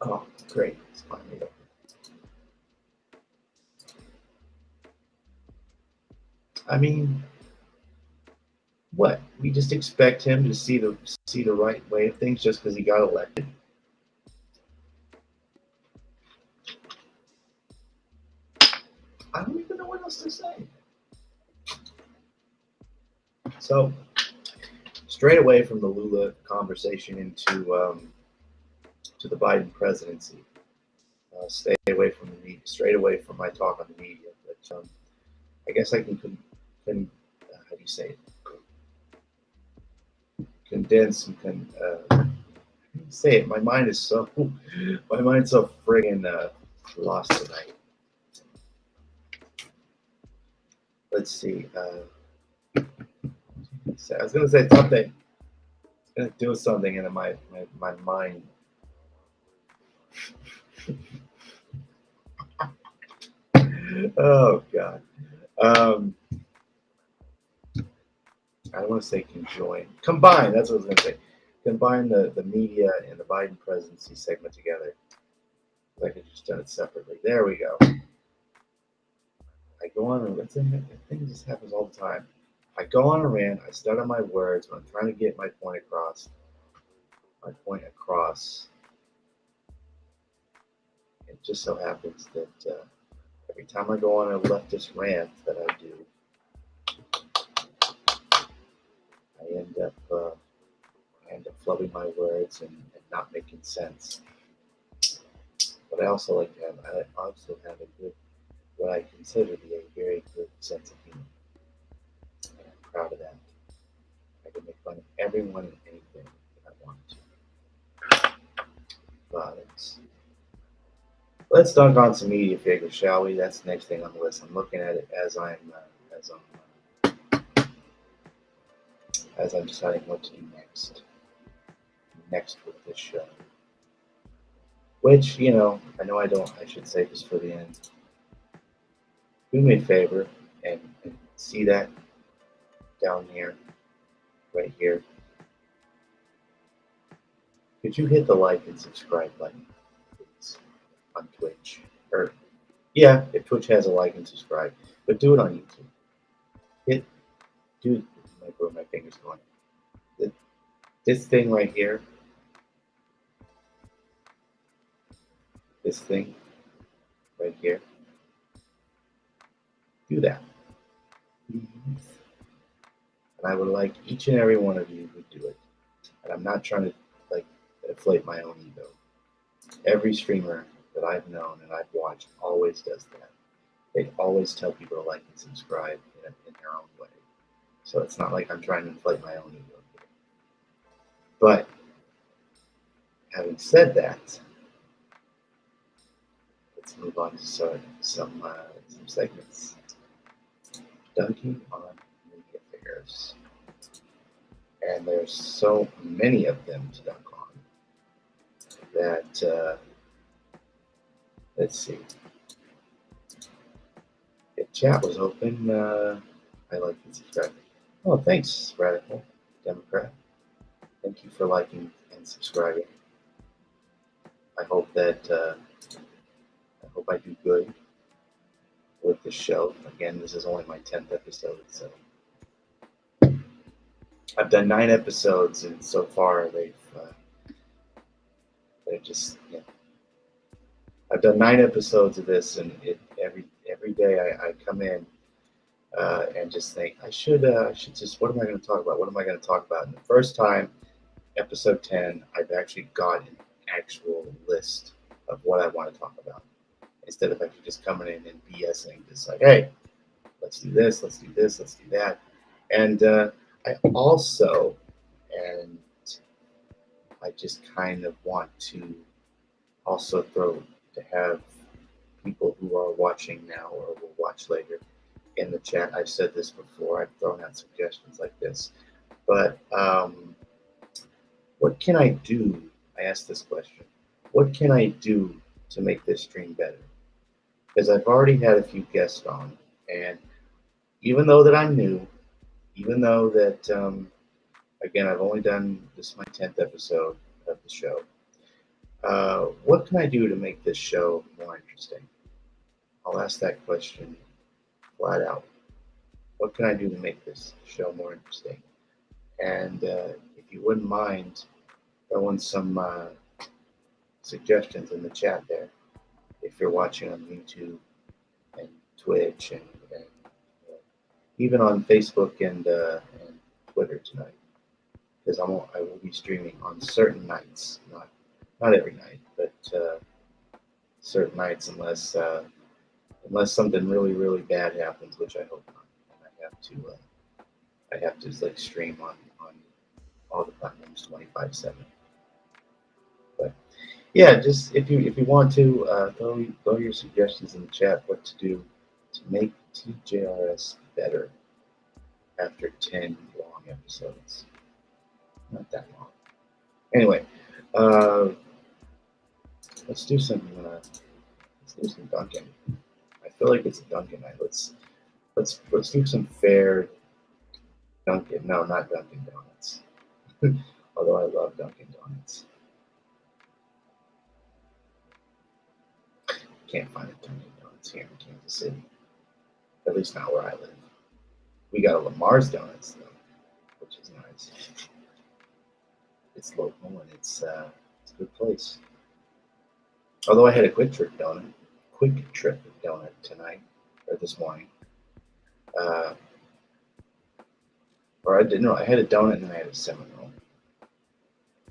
Oh, great. It's finally over. I mean, what? We just expect him to see the right way of things just because he got elected? I don't even know what else to say. So, straight away from the Lula conversation into to the Biden presidency. Stay away from the media. Straight away from my talk on the media. But I guess I can how do you say it? Condense and say it. My mind's so friggin' lost tonight. Let's see. I was gonna say something. I was gonna do something, and my mind. Oh God. I don't want to say conjoin. Combine. That's what I was gonna say. Combine the media and the Biden presidency segment together. I could just done it separately. There we go. I go on and it's in I think this happens all the time. I go on a rant, I stutter my words when I'm trying to get my point across. It just so happens that every time I go on a leftist rant that I do, I end up flubbing my words and not making sense. But I also like to have a good, what I consider to be a very good sense of humor. And I'm proud of that. I can make fun of everyone and anything that I want to. But let's dunk on some media figures, shall we? That's the next thing on the list. I'm looking at it as I'm deciding what to do next with this show. Which, I know I should say this for the end. Do me a favor and see that down here, right here. Could you hit the like and subscribe button, please, on Twitch? Or, yeah, if Twitch has a like and subscribe, but do it on YouTube. Where my finger's going. This thing right here. This thing right here. Do that. Please. And I would like each and every one of you who do it. And I'm not trying to inflate my own ego. Every streamer that I've known and I've watched always does that. They always tell people to like and subscribe in their own way. So it's not like I'm trying to inflate my own ego here. But having said that, let's move on to some segments. Dunking on media figures. And there's so many of them to dunk on that, let's see. If chat was open, I like and subscribe. Oh, thanks, Radical Democrat. Thank you for liking and subscribing. I hope I do good with the show. Again, this is only my 10th episode, so I've done 9 episodes, and so far they've just, I've done 9 episodes of this, and every day I come in and just think I should just, what am I going to talk about? What am I going to talk about? And the first time, episode 10, I've actually got an actual list of what I want to talk about, instead of actually just coming in and BSing, just like, hey, let's do this, let's do this, let's do that. And I also, and I just kind of want to also have people who are watching now or will watch later in the chat. I've said this before, I've thrown out suggestions like this, but what can I do? I asked this question. What can I do to make this stream better? Because I've already had a few guests on, and even though that I'm new, even though that, again, I've only done, this is my 10th episode of the show, what can I do to make this show more interesting? I'll ask that question flat out. What can I do to make this show more interesting? And if you wouldn't mind throwing some suggestions in the chat there, if you're watching on YouTube and Twitch and even on Facebook and Twitter tonight, because I will be streaming on certain nights, not every night, but certain nights, unless something really, really bad happens, which I hope not, and I have to like stream on all the platforms 25/7. But yeah, just if you want to throw your suggestions in the chat, what to do to make TJRS better after 10 long episodes. Not that long. Anyway, let's do some dunking. I feel like it's a Dunkin' night. Let's do some fair Dunkin'. No, not Dunkin' Donuts. Although I love Dunkin' Donuts. can't find a Dunkin' Donuts here in Kansas City. At least not where I live. We got a Lamar's Donuts though, which is nice. It's local and it's a good place. Although I had a quick trip donut tonight or this morning. Or I didn't know. I had a donut and then I had a cinnamon roll.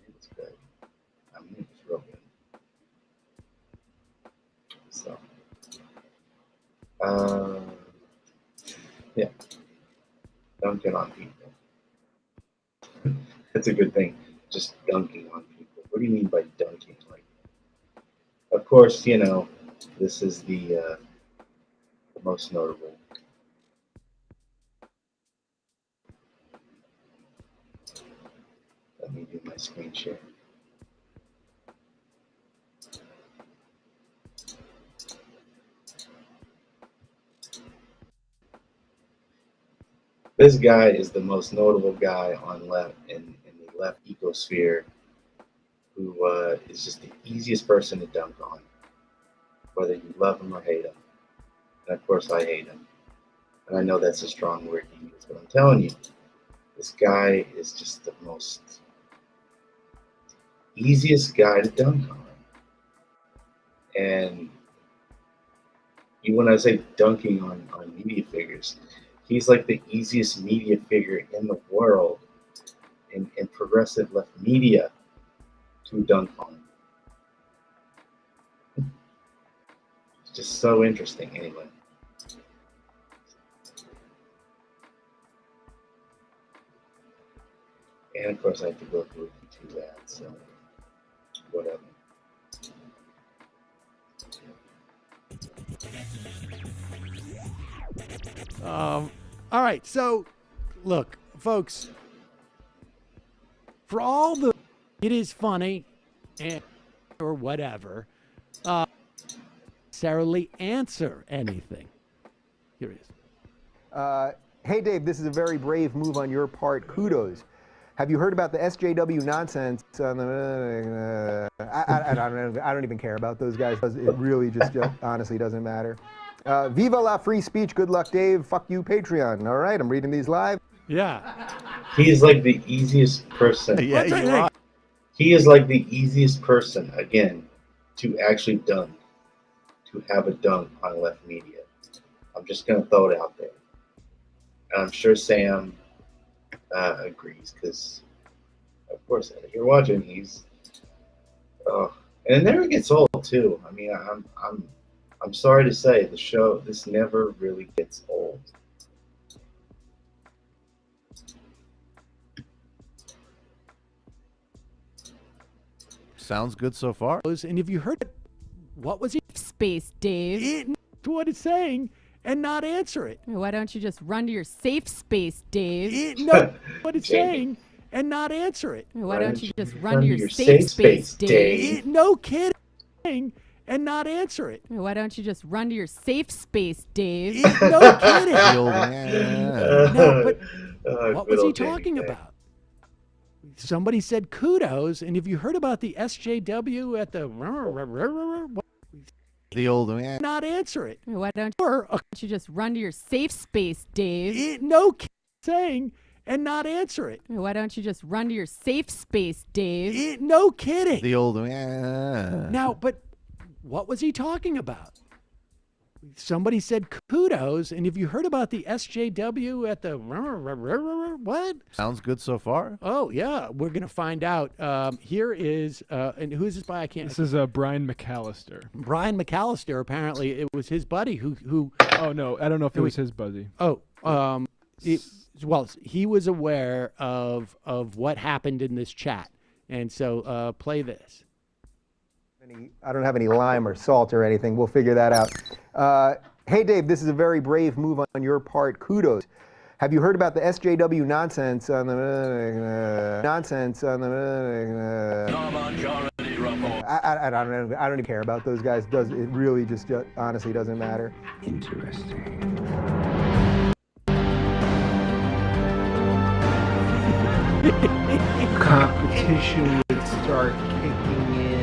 It was good. I mean, it was real good. So, yeah, dunking on people. That's a good thing. Just dunking on people. What do you mean by dunking? Like, of course, you know, this is the most notable. Let me do my screen share. This guy is the most notable guy on left in the left ecosphere, who is just the easiest person to dunk on, whether you love him or hate him. And of course, I hate him. And I know that's a strong word to use, but I'm telling you, this guy is just the most easiest guy to dunk on. And when I say dunking on media figures, he's like the easiest media figure in the world in progressive left media to dunk on. It's just so interesting anyway. And of course I have to go through YouTube ads, so whatever. All right, so look, folks, for all the it is funny and or whatever, necessarily answer anything. Here it is. Hey Dave, this is a very brave move on your part. Kudos. Have you heard about the SJW nonsense on the? I don't even care about those guys. It really just honestly doesn't matter. Viva la free speech. Good luck, Dave. Fuck you, Patreon. All right, I'm reading these live. Yeah. He's like the easiest person. Yeah, you're right. He is like the easiest person, again, to actually dunk, to have a dunk on left media. I'm just going to throw it out there. And I'm sure Sam agrees, because, of course, if you're watching, he's... and it never gets old, too. I mean, I'm sorry to say, this never really gets old. Sounds good so far. And if you heard it, what was he? Space, Dave. What it's saying and not answer it. Why don't you just run to your safe space, Dave? No, what it's saying and not answer it. Why don't you just run to your safe space, Dave? No kidding. And not answer it. Why don't you just run to your safe space, Dave? No kidding. No, but what was he talking about? Somebody said kudos, and if you heard about the SJW at the old man, not answer it. Why don't you just run to your safe space, Dave? No saying and not answer it. Why don't you just run to your safe space, Dave? No kidding. the old man. Now, but what was he talking about? Somebody said kudos, and if you heard about the SJW at the what? Sounds good so far. Oh yeah, we're gonna find out. Here is and who is this by? I can't. This is Brian McAllister. Brian McAllister. Apparently, it was his buddy who. Oh no, I don't know if it was his buddy. Oh, well, he was aware of what happened in this chat, and so play this. I don't have any lime or salt or anything. We'll figure that out. Hey, Dave, this is a very brave move on your part. Kudos. Have you heard about the SJW nonsense on the I don't even care about those guys. It really just honestly doesn't matter. Interesting. Competition would start kicking in.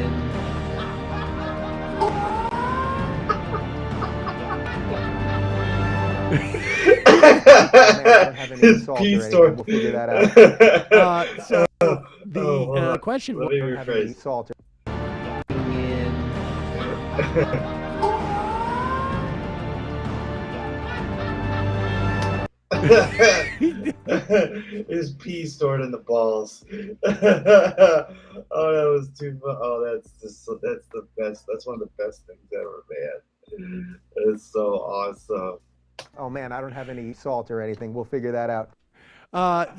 don't have any salt or anything. We'll figure that out. So the question was, Let me don't have any rephrase. salt. His pee stored in the balls. Oh, that was too. Oh, that's the best. That's one of the best things ever, man. It's so awesome. Oh man, I don't have any salt or anything. We'll figure that out.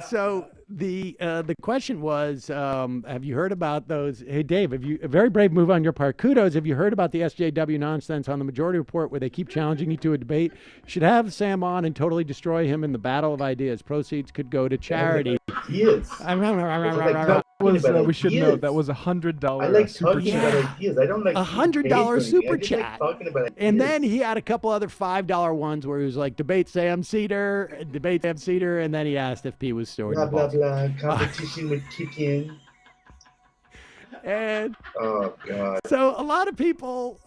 So the question was, have you heard about those? Hey, Dave, have you a very brave move on your part? Kudos. Have you heard about the SJW nonsense on the Majority Report where they keep challenging you to a debate? Should have Sam on and totally destroy him in the battle of ideas. Proceeds could go to charity. Ideas. We should note that was $100 I like super talking chat. about ideas. I don't like $100 super I just like chat. talking about And ideas. then he had a couple other $5 ones where he was like, debate Sam Cedar, and then he asked if P was stored. Blah in the blah balls. blah. Competition with kicking. And oh god. So a lot of people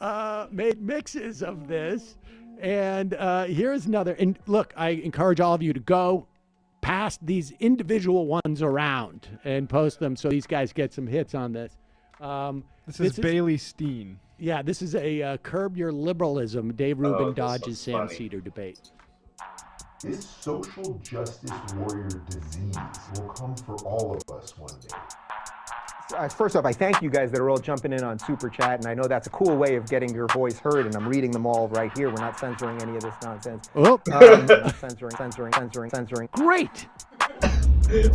made mixes of this, and here's another. And look, I encourage all of you to go past these individual ones around and post them so these guys get some hits on this. This is Bailey Steen. Yeah, this is a Curb Your Liberalism, Dave Rubin this dodges was Sam funny. Cedar debate. This social justice warrior disease will come for all of us one day. First off, I thank you guys that are all jumping in on Super Chat, and I know that's a cool way of getting your voice heard, and I'm reading them all right here. We're not censoring any of this nonsense. Oh. We're not censoring. Great! Hey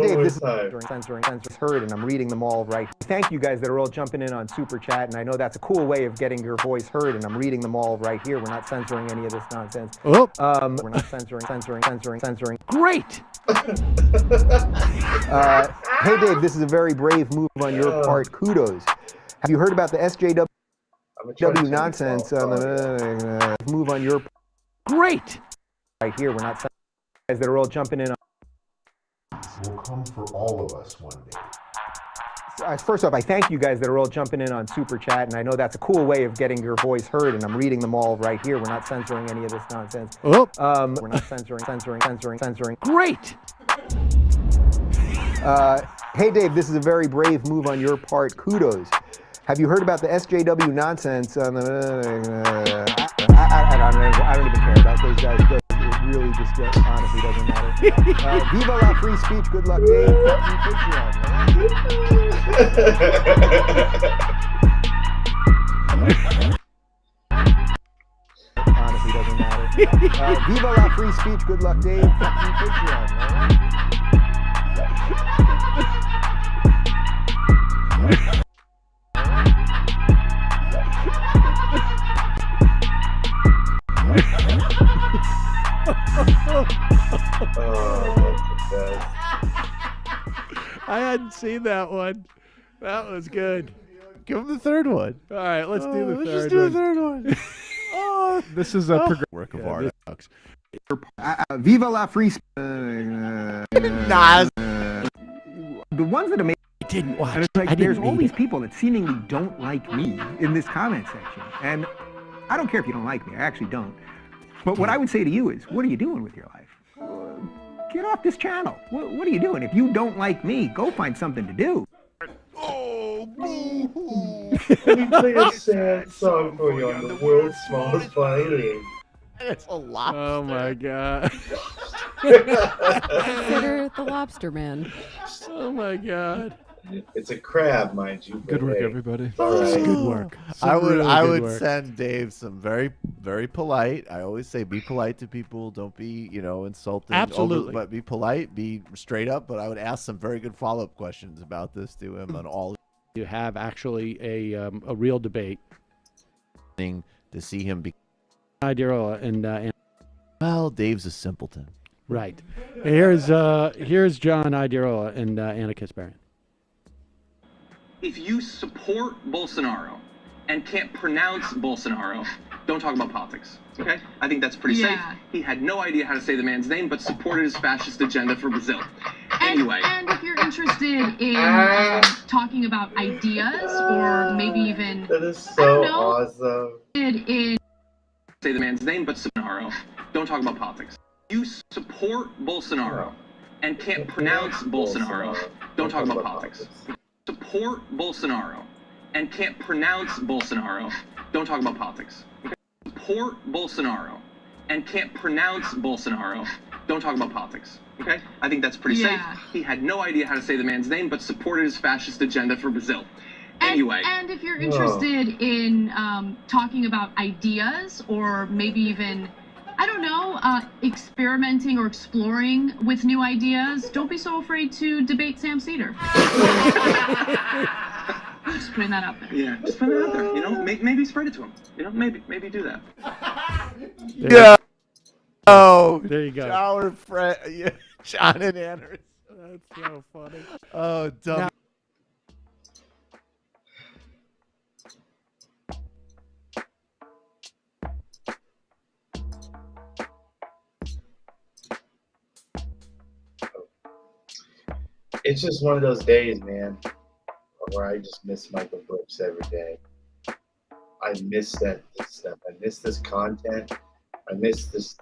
Dave, this is time. censoring heard, and I'm reading them all right. Thank you guys that are all jumping in on Super Chat, and I know that's a cool way of getting your voice heard, and I'm reading them all right here. We're not censoring any of this nonsense. Oh. We're not censoring. Great! Hey Dave, this is a very brave move on your part. Kudos. Have you heard about the SJW nonsense on the move on your Great! right here? We're not censoring guys that are all jumping in on. Will come for all of us one day. First off, I thank you guys that are all jumping in on Super Chat, and I know that's a cool way of getting your voice heard, and I'm reading them all right here. We're not censoring any of this nonsense. Oh. We're not censoring. Great! Hey Dave, this is a very brave move on your part. Kudos. Have you heard about the SJW nonsense on the? I don't even care about those guys. It really just honestly doesn't matter. Viva la free speech. Good luck, Dave. Honestly doesn't matter. Viva la free speech. Good luck, Dave. Patreon. I hadn't seen that one. That was good. Give him the third one. All right, let's do the third Let's just do one. the third one. Oh, this is a Work of art. Viva la free speech. The ones that are made. I didn't watch. And it's like, I didn't there's all read these it. people that seemingly don't like me in this comment section. And I don't care if you don't like me. I actually don't. But what I would say to you is, what are you doing with your life? Get off this channel. What are you doing? If you don't like me, go find something to do. Let me play a sad song for you on the world's smallest violin. It's a lot. Oh my god. Consider the Lobster Man. Oh my god. It's a crab, mind you. Good work, hey, everybody. all right. Good work. I would Really I good would work. send Dave some very polite. I always say be polite to people. Don't be insulting. Absolutely. But be polite. Be straight up. But I would ask some very good follow-up questions about this to him on all. You have actually a real debate. To see him be. Idirola and Well, Dave's a simpleton. right. Here's John Idirola and Anna Kasparian. If you support Bolsonaro and can't pronounce Bolsonaro, don't talk about politics, okay? I think that's pretty safe. He had no idea how to say the man's name, but supported his fascist agenda for Brazil. Anyway. And if you're interested in talking about ideas or maybe even, That is I so don't know, awesome. in Say the man's name, but Bolsonaro, don't talk about politics. you support Bolsonaro and can't pronounce Bolsonaro, don't talk about politics. Support Bolsonaro and can't pronounce Bolsonaro, don't talk about politics. Support Bolsonaro and can't pronounce Bolsonaro, don't talk about politics. Okay? I think that's pretty safe. He had no idea how to say the man's name, but supported his fascist agenda for Brazil. Anyway. And if you're interested in talking about ideas or maybe even, I don't know, experimenting or exploring with new ideas, don't be so afraid to debate Sam Cedar. Just putting that out there. Yeah, just put it out there. You know, maybe spread it to him. You know, maybe do that. Yeah. Oh, there you go. Our friend, yeah, John and Anders. That's so funny. Oh, dumb. Now, It's just one of those days, man, where I just miss Michael Brooks every day. I miss this stuff. I miss this content. I miss this.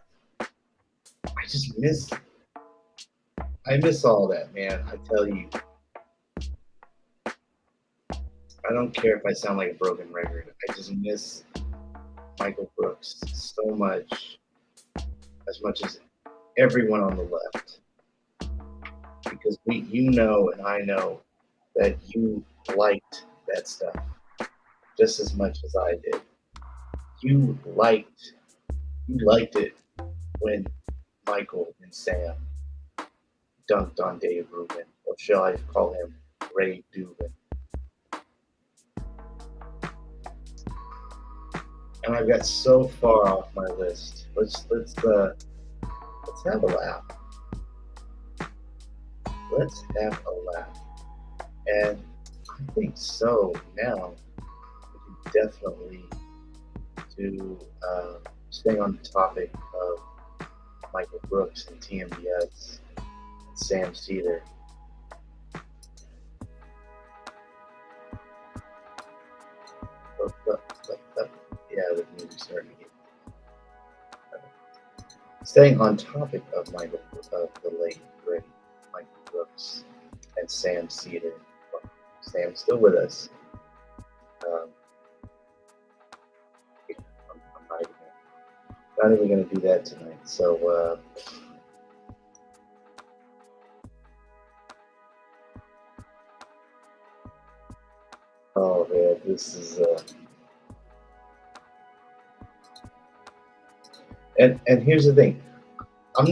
I miss all that, man. I tell you. I don't care if I sound like a broken record. I just miss Michael Brooks so much, as much as everyone on the left. Because you know and I know that you liked that stuff just as much as I did. You liked it when Michael and Sam dunked on Dave Rubin, or shall I call him Ray Dubin. And I've got so far off my list. Let's have a laugh. Let's have a laugh. And I think so now we can definitely do staying on the topic of Michael Brooks and TMBS and Sam Cedar. Yeah, the music's starting to get. Staying on topic of the late great Michael Brooks and Sam Cedar. Sam's still with us. I'm not even going to do that tonight. So, oh man, this is and here's the thing. I'm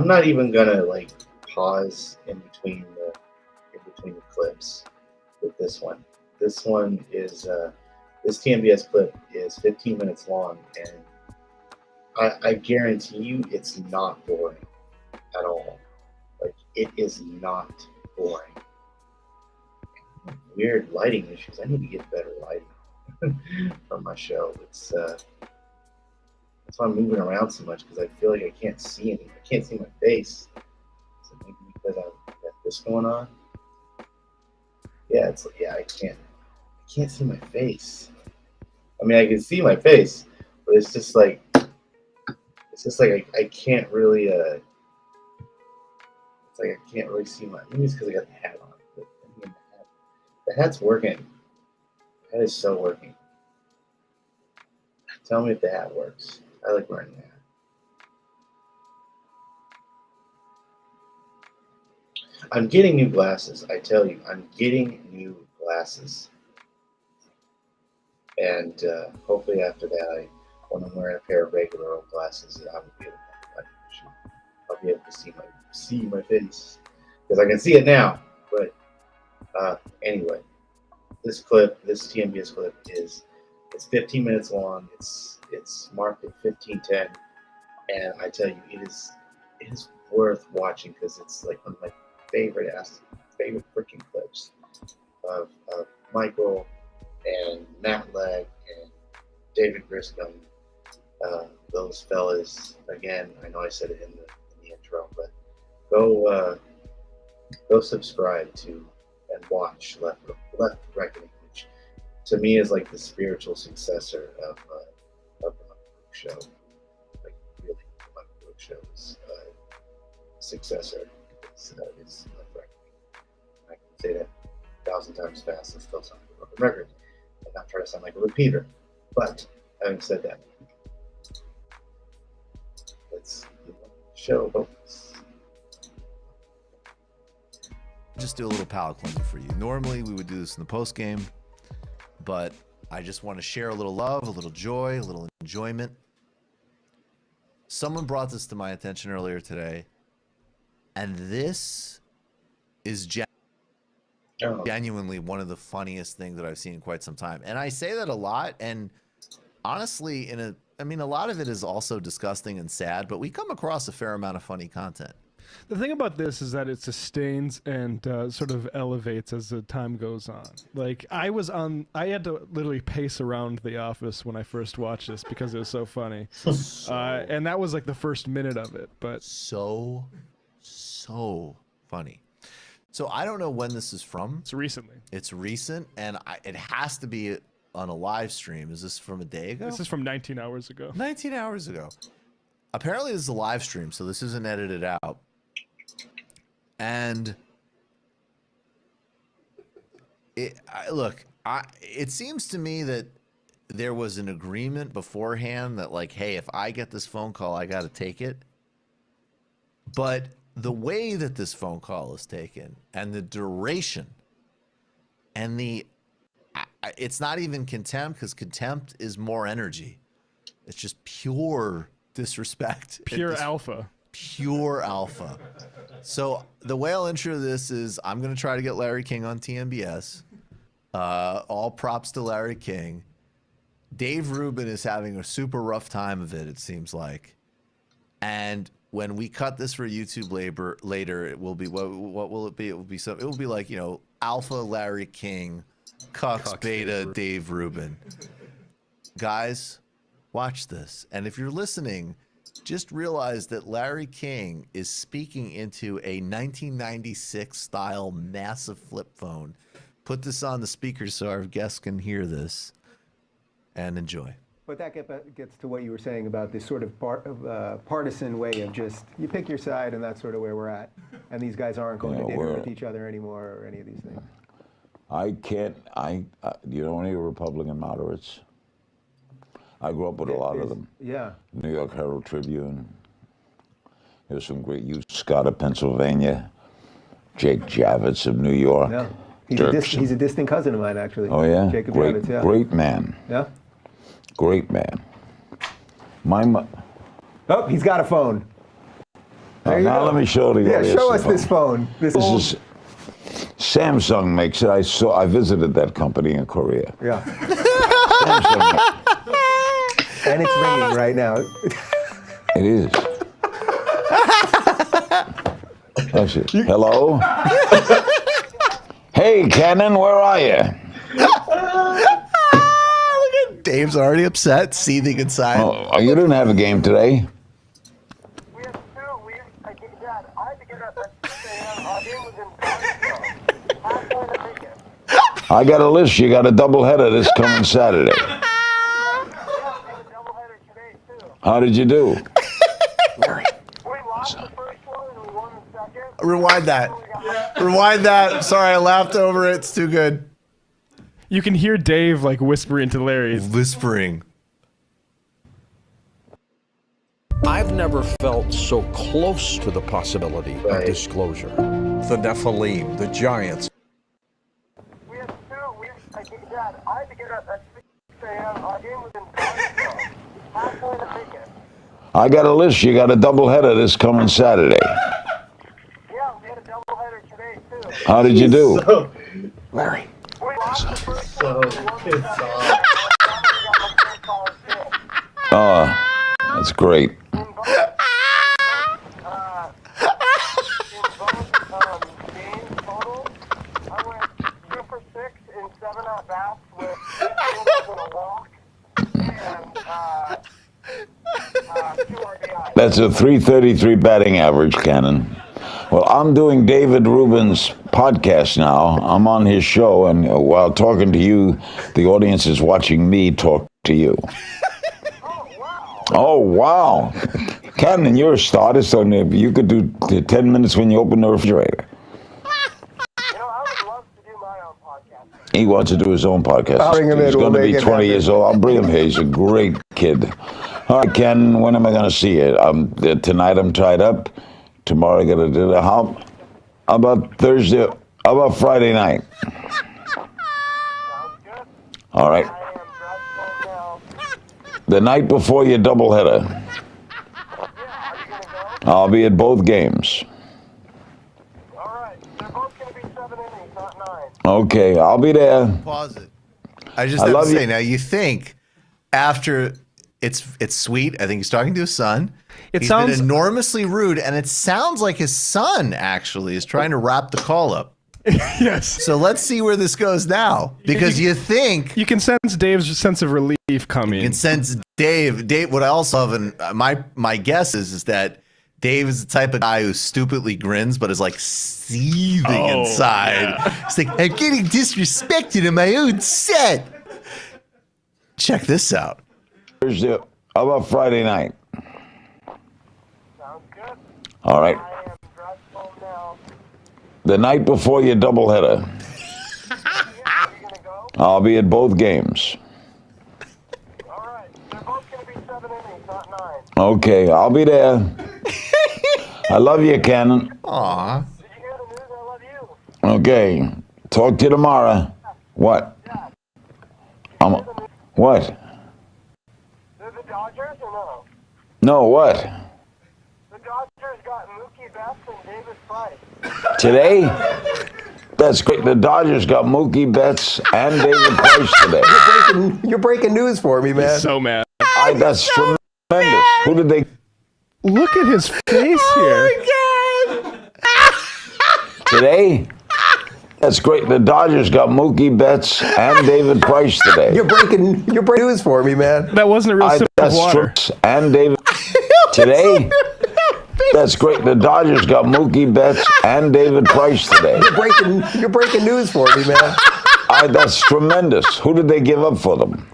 not even gonna like pause in between the clips with this one. This one is this TMBS clip is 15 minutes long, and I guarantee you it's not boring at all. Like, it is not boring. Weird lighting issues. I need to get better lighting for my show. It's that's why I'm moving around so much, because I feel like I can't see anything. I can't see my face. So maybe because I've got this going on. Yeah, I can't see my face. I mean, I can see my face, but it's just like I can't really it's like I can't really see my. Maybe it's because I got the hat on. But I mean, the hat's working. The hat is so working. Tell me if the hat works. I like wearing the hat. I'm getting new glasses. I tell you, I'm getting new glasses. And hopefully after that, when I'm wearing a pair of regular old glasses, I will be able to, I'll be able to see my face, because I can see it now. But anyway, this TMBS clip it's 15 minutes long. It's marked at 15:10, and I tell you, it is worth watching, because it's like one of my favorite freaking clips of Michael and Matt Legg and David Griscom. Those fellas, again, I know I said it in the intro, but go subscribe to and watch Left Reckoning, which to me is like the spiritual successor of the show. Like, really, show's successor is threatening. I can say that 1,000 times fast and still sound like a broken record, and not try to sound like a repeater. But having said that, let's show focus. Just do a little palate cleanser for you. Normally we would do this in the post game, but I just want to share a little love, a little joy, a little enjoyment. Someone brought this to my attention earlier today, and this is genuinely one of the funniest things that I've seen in quite some time. And I say that a lot, and honestly, I mean, a lot of it is also disgusting and sad, but we come across a fair amount of funny content. The thing about this is that it sustains and sort of elevates as the time goes on. Like I had to literally pace around the office when I first watched this because it was so funny. And that was like the first minute of it, but so funny. So I don't know when this is from. It's recently. It's recent, and it has to be on a live stream. Is this from a day ago? This is from 19 hours ago. 19 hours ago. Apparently this is a live stream, so this isn't edited out. And it seems to me that there was an agreement beforehand that like, hey, if I get this phone call, I got to take it. But the way that this phone call is taken and the duration and it's not even contempt, because contempt is more energy. It's just pure disrespect. Pure alpha. Pure alpha. So the way I'll intro this is I'm going to try to get Larry King on TMBS. All props to Larry King. Dave Rubin is having a super rough time of it seems like. And when we cut this for YouTube later, it will be, what will it be? It will be like, Alpha Larry King, Cucks Beta Dave Rubin. Guys, watch this. And if you're listening, just realize that Larry King is speaking into a 1996 style massive flip phone. Put this on the speaker so our guests can hear this and enjoy. But that gets to what you were saying about this sort of partisan way of just, you pick your side and that's sort of where we're at. And these guys aren't going to dinner with each other anymore or any of these things. You know any Republican moderates? I grew up with a lot of them. Yeah. New York Herald Tribune. There's some great youth. Scott of Pennsylvania. Jake Javits of New York. Yeah. He's a distant cousin of mine, actually. Oh, yeah? Jacob great, Javits, yeah. Great man. Yeah? Great man. Oh, he's got a phone. Now let me show you. Yeah, show us this phone. This is Samsung makes it. I visited that company in Korea. Yeah. And it's ringing right now. It is. That's it. Hello? Hey, Cannon, where are you? Look at Dave's already upset, seething inside. Oh, you didn't have a game today? We had two. I had to get up at 6 a.m. Our game was in halfway to make it. I got a list. You got a doubleheader this coming Saturday. How did you do? Rewind that. Rewind that. Sorry, I laughed over it. It's too good. You can hear Dave like whispering to Larry. Whispering. I've never felt so close to the possibility of disclosure. The Nephilim, the giants. We had two. I had to get up at 6 a.m. Our game was in halfway to make it. I got a list. You got a doubleheader this coming Saturday. Yeah, we had a doubleheader today, too. How did you do? Larry. We lost the first one. Oh, that's great. That's a 333 batting average, Cannon. Well, I'm doing David Rubin's podcast now. I'm on his show, and while talking to you, the audience is watching me talk to you. Oh, wow. Cannon, you're a starter, so you could do 10 minutes when you open the refrigerator. He wants to do his own podcast. I'll bring him in. He's We'll going to be make it 20 happen. years old. I'll bring him here. He's a great kid. All right, Ken, when am I going to see you? Tonight I'm tied up. Tomorrow I got to do that. How about Thursday? How about Friday night? All right. The night before your doubleheader. I'll be at both games. Okay, I'll be there. Pause it. I just have to say, now you think after it's sweet. I think he's talking to his son. He's been enormously rude, and it sounds like his son actually is trying to wrap the call up. Yes. So let's see where this goes now, because you think you can sense Dave's sense of relief coming. You can sense Dave. What I also have, and my guess is that Dave is the type of guy who stupidly grins, but is like seething inside. Yeah. It's like, I'm getting disrespected in my own set. Check this out. Thursday. How about Friday night? All right. The night before your doubleheader. I'll be at both games. Okay, I'll be there. I love you, Cannon. Aw. Okay, talk to you tomorrow. What? What? The Dodgers or no? No, what? The Dodgers got Mookie Betts and David Price. Today? That's great. The Dodgers got Mookie Betts and David Price today. You're breaking news for me, man. He's so mad. That's tremendous. Who did they? Look at his face here. Today? That's great. The Dodgers got Mookie Betts and David Price today. You're breaking news for me, man. That wasn't a real sip of water. And David today? That's great. The Dodgers got Mookie Betts and David Price today. You're breaking news for me, man. That's tremendous. Who did they give up for them?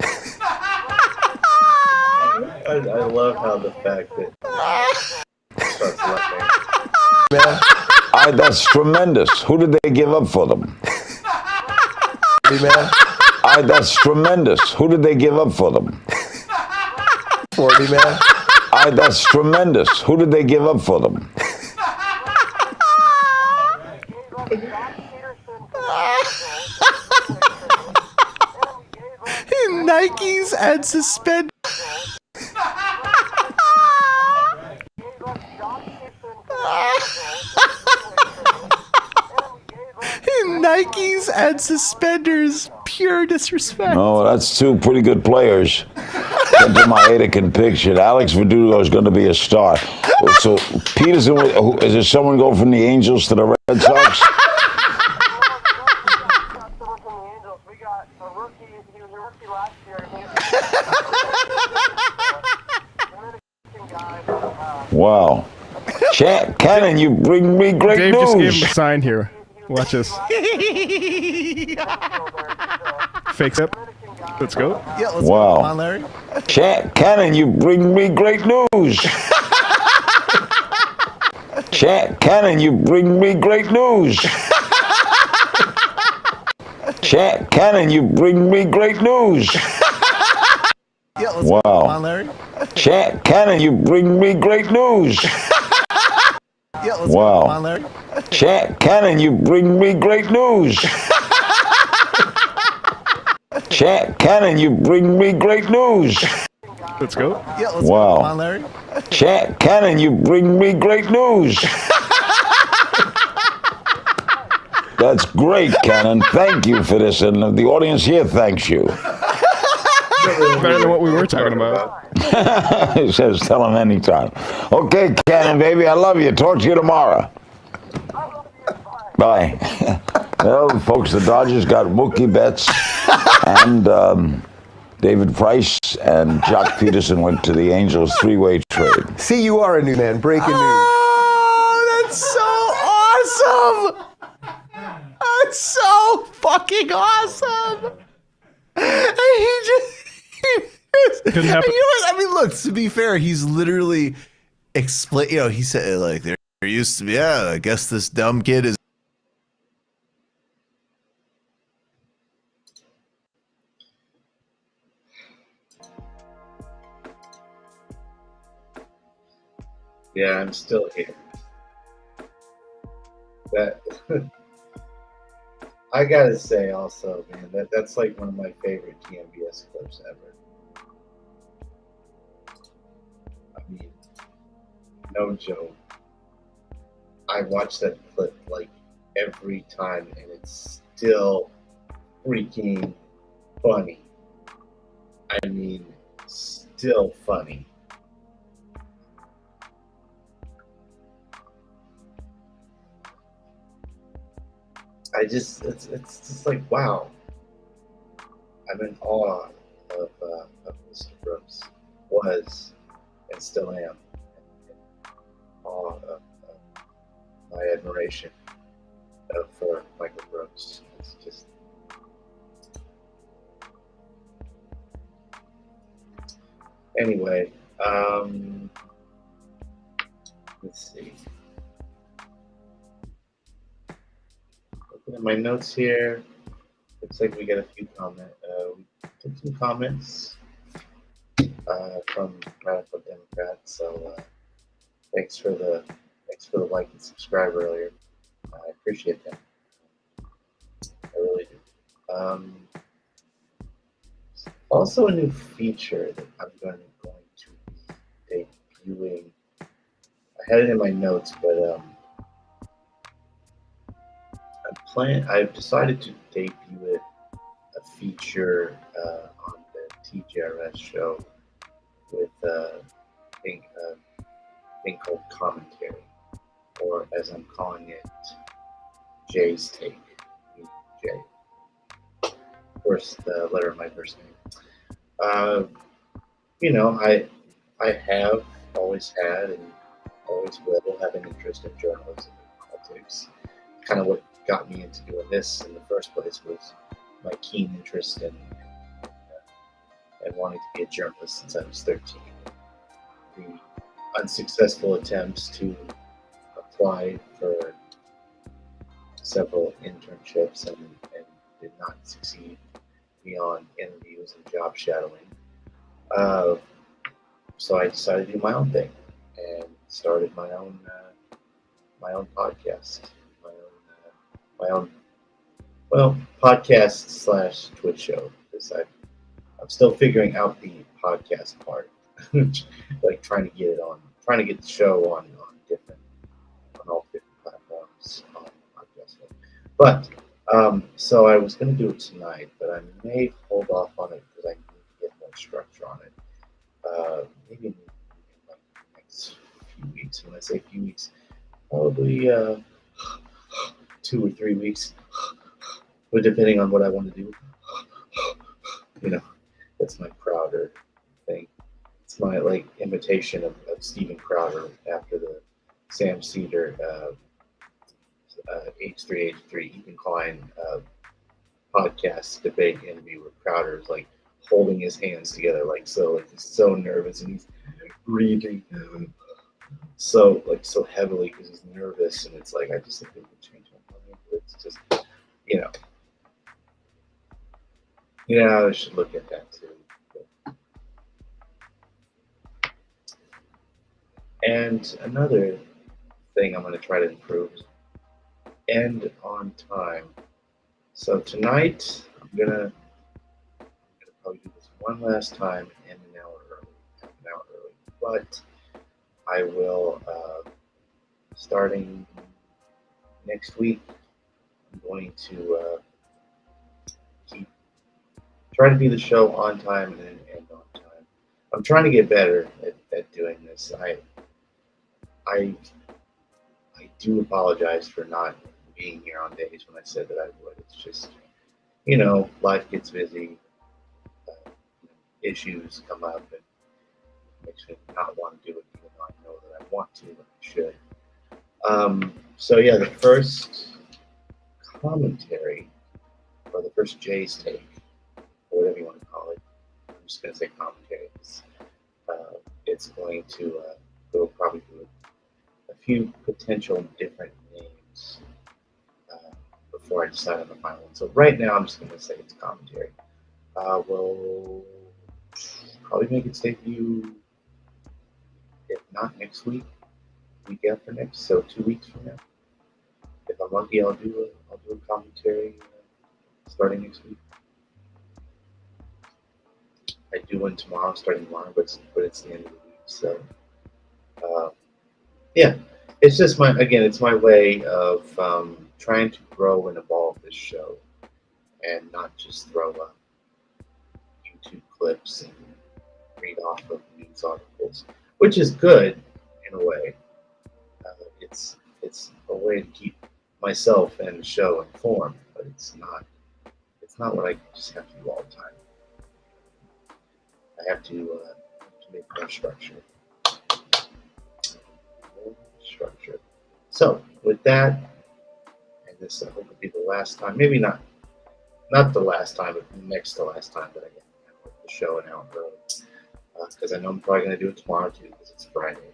I love how the fact that starts laughing. That's tremendous. Who did they give up for them? That's tremendous. Who did they give up for them? For me, man. That's tremendous. Who did they give up for them? Nikes and suspenders. Nikes and suspenders, pure disrespect. Oh, that's two pretty good players. Get to my Anakin picture. Alex Verdugo is going to be a star. So Peterson, is there someone go from the Angels to the Red Sox? Wow. Cannon, you bring me great Dave news. just gave him a sign here. Watch this. Fake up. Let's go. Yeah, let's Wow. go. Come on, Larry. Cannon, you bring me great news. Cannon, you bring me great news. Cannon, you bring me great news. Yeah, let's go. Come Wow. on, Larry. Cannon, you bring me great news. Yeah, let's Wow. go. Come on, Larry. Cannon, you bring me great news. Cannon, you bring me great news. Let's go. Yeah, let's Wow. go. Come on, Larry. Cannon, you bring me great news. That's great, Cannon. Thank you for this, and the audience here thanks you. Better than what we were talking about. He says, tell him anytime. Okay, Cannon, baby, I love you. Talk to you tomorrow. Bye. Well, folks, the Dodgers got Mookie Betts and David Price, and Jock Peterson went to the Angels three-way trade. See, you are a new man. Breaking news. Oh, that's so awesome! That's so fucking awesome! He just Couldn't happen. You know what? I mean, look, to be fair, he's literally explain. You know, he said like there used to be. Yeah, I guess this dumb kid is. Yeah, I'm still here. That I gotta say also, man, that's like one of my favorite TMBS clips ever. I mean, no joke. I watch that clip like every time, and it's still freaking funny. I mean, still funny. It's just like, wow. I'm in awe of Mr. Brooks. Was and still am in awe of my admiration for Michael Brooks. It's just anyway. Let's see. Looking at my notes here, looks like we got a few comments. We took some comments from Radical Democrats. So thanks for the like and subscribe earlier. I appreciate that. I really do. Also, a new feature that I'm going to be debuting. I had it in my notes, but I've decided to debut it, a feature on the TJRS show with a thing called commentary, or as I'm calling it, Jay's Take. Jay. Of course, the letter of my first name. You know, I have always had and always will have an interest in journalism and politics. Kind of what got me into doing this in the first place was my keen interest in and wanting to be a journalist since I was 13. The unsuccessful attempts to apply for several internships and did not succeed beyond interviews and job shadowing. So I decided to do my own thing and started my own podcast, well, podcast / Twitch show, because I'm still figuring out the podcast part, like trying to get the show on all different platforms on podcasting. But so I was going to do it tonight, but I may hold off on it because I need to get more structure on it. Maybe in like the next few weeks. When I say few weeks, probably 2 or 3 weeks, but depending on what I want to do. You know, that's my Crowder thing. It's my like imitation of Steven Crowder after the Sam Cedar H3H3 Ethan Klein podcast debate interview where Crowder is like holding his hands together like he's so nervous and he's breathing so heavily because he's nervous, and it's like I just think we can change my mind. It's just I should look at that too. And another thing I'm going to try to improve is end on time. So tonight I'm gonna probably do this one last time and end an hour early. But I will, starting next week, I'm going to try to do the show on time and then end on time. I'm trying to get better at doing this. I do apologize for not being here on days when I said that I would. It's just, life gets busy, issues come up, and makes me not want to do it, even though I know that I want to and I should. So yeah, the first commentary, or the first Jay's Take, or whatever you want to call it, I'm just going to say commentary. It's going to we'll probably do a few potential different names before I decide on the final one. So right now, I'm just going to say it's commentary. We'll probably make its debut, if not next week, week after next, so 2 weeks from now. If I'm lucky, I'll do a commentary starting next week. I do one tomorrow, starting tomorrow, but it's the end of the week. So, yeah, it's just it's my way of trying to grow and evolve this show, and not just throw up YouTube clips and read off of news articles, which is good in a way. It's a way to keep myself and the show informed, but it's not what I just have to do all the time. I have to make more structure. So with that, and this I hope will be the last time, maybe not the last time, but next to last time that I get the show an hour early, because I know I'm probably going to do it tomorrow too, because it's Friday.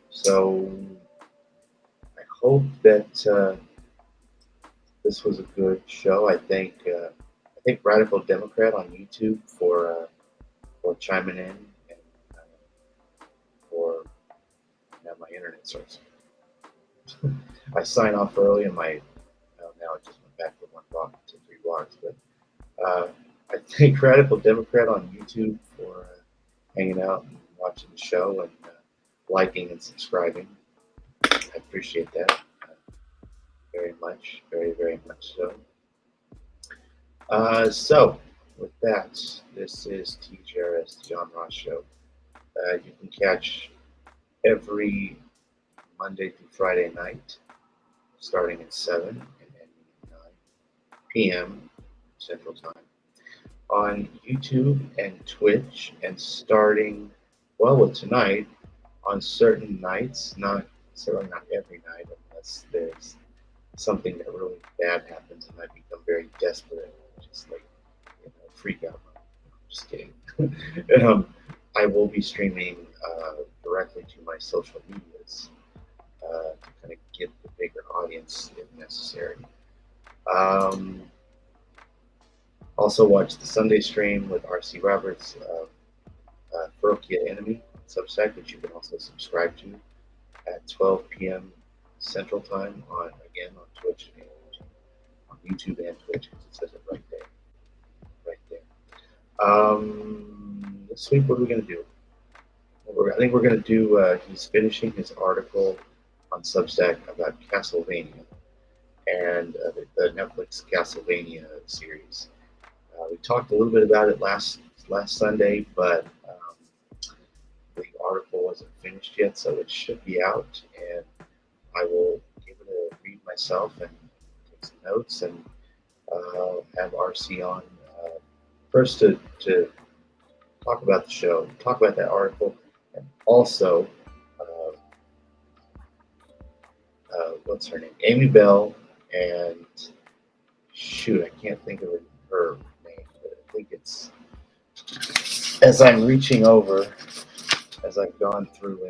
So I hope that this was a good show. I thank Radical Democrat on YouTube for chiming in and for my internet source. I sign off early, and now it just went back to 1 block to 3 blocks. But I thank Radical Democrat on YouTube for hanging out and watching the show and liking and subscribing. I appreciate that very much, very, very much so. So, with that, this is TJRS, the John Ross Show. You can catch every Monday through Friday night, starting at 7 and ending at 9 p.m. Central Time, on YouTube and Twitch, and starting, with tonight, on certain nights, certainly not every night, unless there's something that really bad happens and I become very desperate and just freak out. Just kidding. I will be streaming directly to my social medias to kind of get the bigger audience if necessary. Also watch the Sunday stream with R.C. Roberts of Ferokia Enemy Substack, which you can also subscribe to at 12 p.m. Central Time on Twitch and on YouTube and Twitch, because it says it right there. This week, what are we going to do? I think we're going to do, he's finishing his article on Substack about Castlevania and the Netflix Castlevania series. We talked a little bit about it last Sunday, but the article wasn't finished yet, so it should be out, and I will give it a read myself and take some notes, and have RC on first to talk about the show, talk about that article, and also what's her name? Amy Bell, and shoot, I can't think of her name, but I think it's, as I'm reaching over, as I've gone through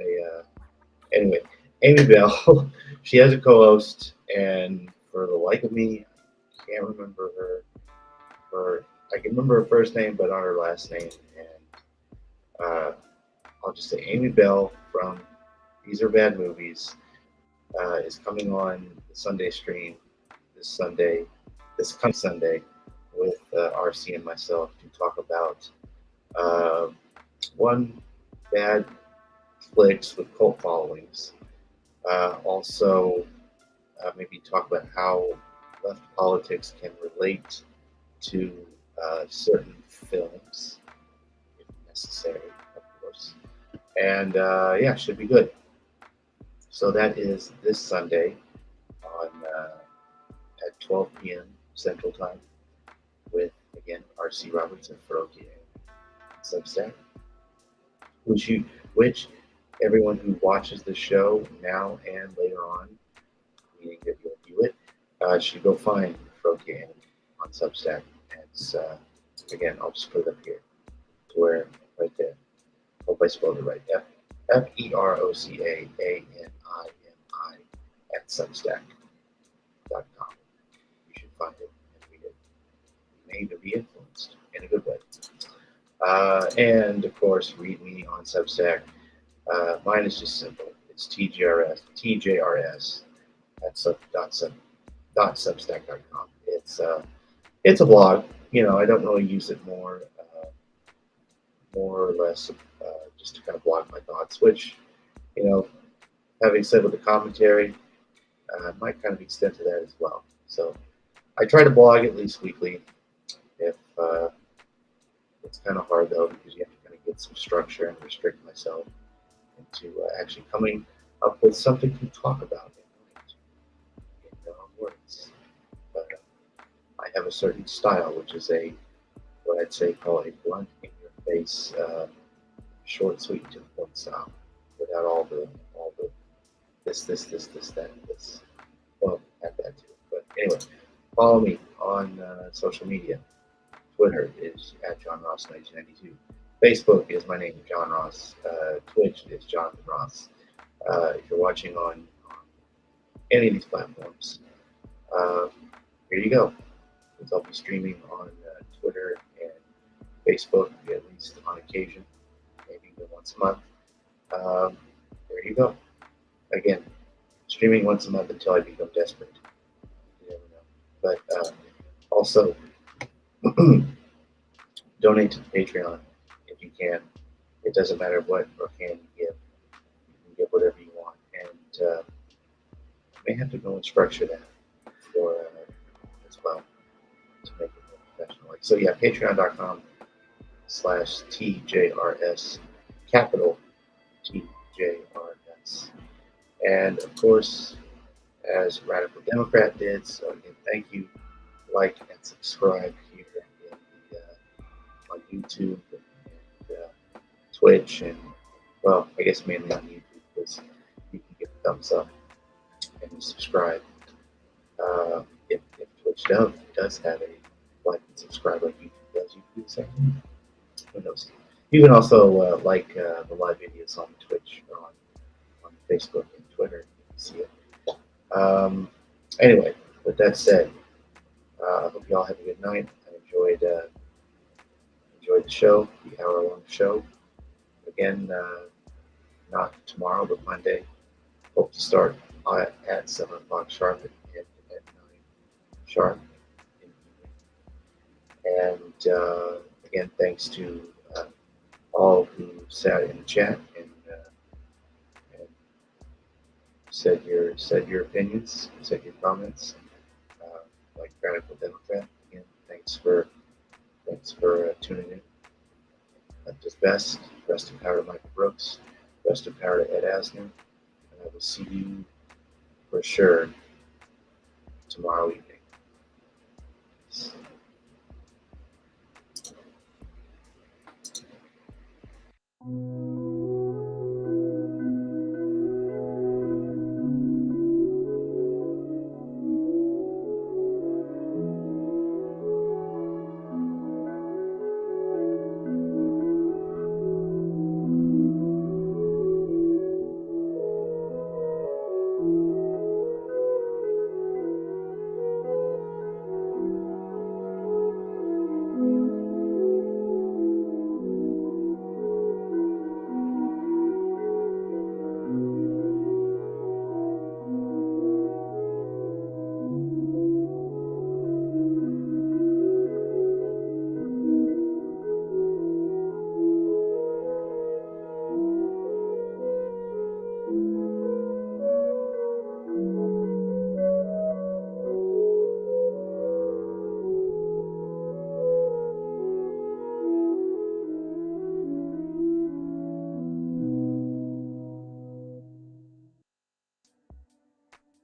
anyway, Amy Bell, she has a co-host, and for the life of me, I can't remember I can remember her first name, but not her last name, and I'll just say Amy Bell from These Are Bad Movies is coming on the Sunday stream this coming Sunday, with RC and myself to talk about one, bad flicks with cult followings. Also, maybe talk about how left politics can relate to certain films, if necessary, of course. And should be good. So that is this Sunday on at 12 p.m. Central Time with, again, R.C. Roberts and Ferokia Substack, which everyone who watches the show now and later on, meaning that you'll view it, should go find Ferokia on Substack. And it's, again, I'll just put it up here to where, right there. Hope I spelled it right. F FEROCAANIMI at Substack.com. You should find it and read it. You may even be influenced in a good way. And of course, read me on Substack. Mine is just simple. It's TJRS at substack.com. It's a blog. You know, I don't really use it more or less just to kind of blog my thoughts, which, you know, having said with the commentary, might kind of extend to that as well. So I try to blog at least weekly. If it's kind of hard though, because you have to kind of get some structure and restrict myself into actually coming up with something to talk about in words. But I have a certain style, which is what I'd say call a blunt, in your face, short, sweet, to the point style, without all the this, that, and this. Well, add that too. But anyway, follow me on social media. Twitter is at John Ross 1992. Facebook is my name, John Ross. Twitch is Jonathan Ross. If you're watching on any of these platforms, here you go. I'll be streaming on Twitter and Facebook, at least on occasion, maybe even once a month. There you go. Again, streaming once a month until I become desperate. You never know. But also, donate to the Patreon if you can. It doesn't matter what or can you give. You can give whatever you want. And you may have to go and structure that for as well to make it more professional. So yeah, patreon.com/TJRS, capital TJRS. And of course, as Radical Democrat did, so again, thank you. Like and subscribe here on YouTube and Twitch, and well, I guess mainly on YouTube, because you can give a thumbs up and you subscribe. If Twitch does have a like and subscribe like YouTube does, you can do the same. Who knows? You can also like the live videos on Twitch or on Facebook and Twitter. You can see it. Anyway, with that said, I hope you all have a good night. I enjoyed the show, the hour-long show. Again, not tomorrow, but Monday. Hope to start at 7 o'clock sharp and at 9 sharp. And again, thanks to all who sat in the chat and said your opinions, said your comments. Like Radical Democrat, again, thanks for tuning in. Left is best. Rest in power to Michael Brooks. Rest in power to Ed Asner. And I will see you for sure tomorrow evening.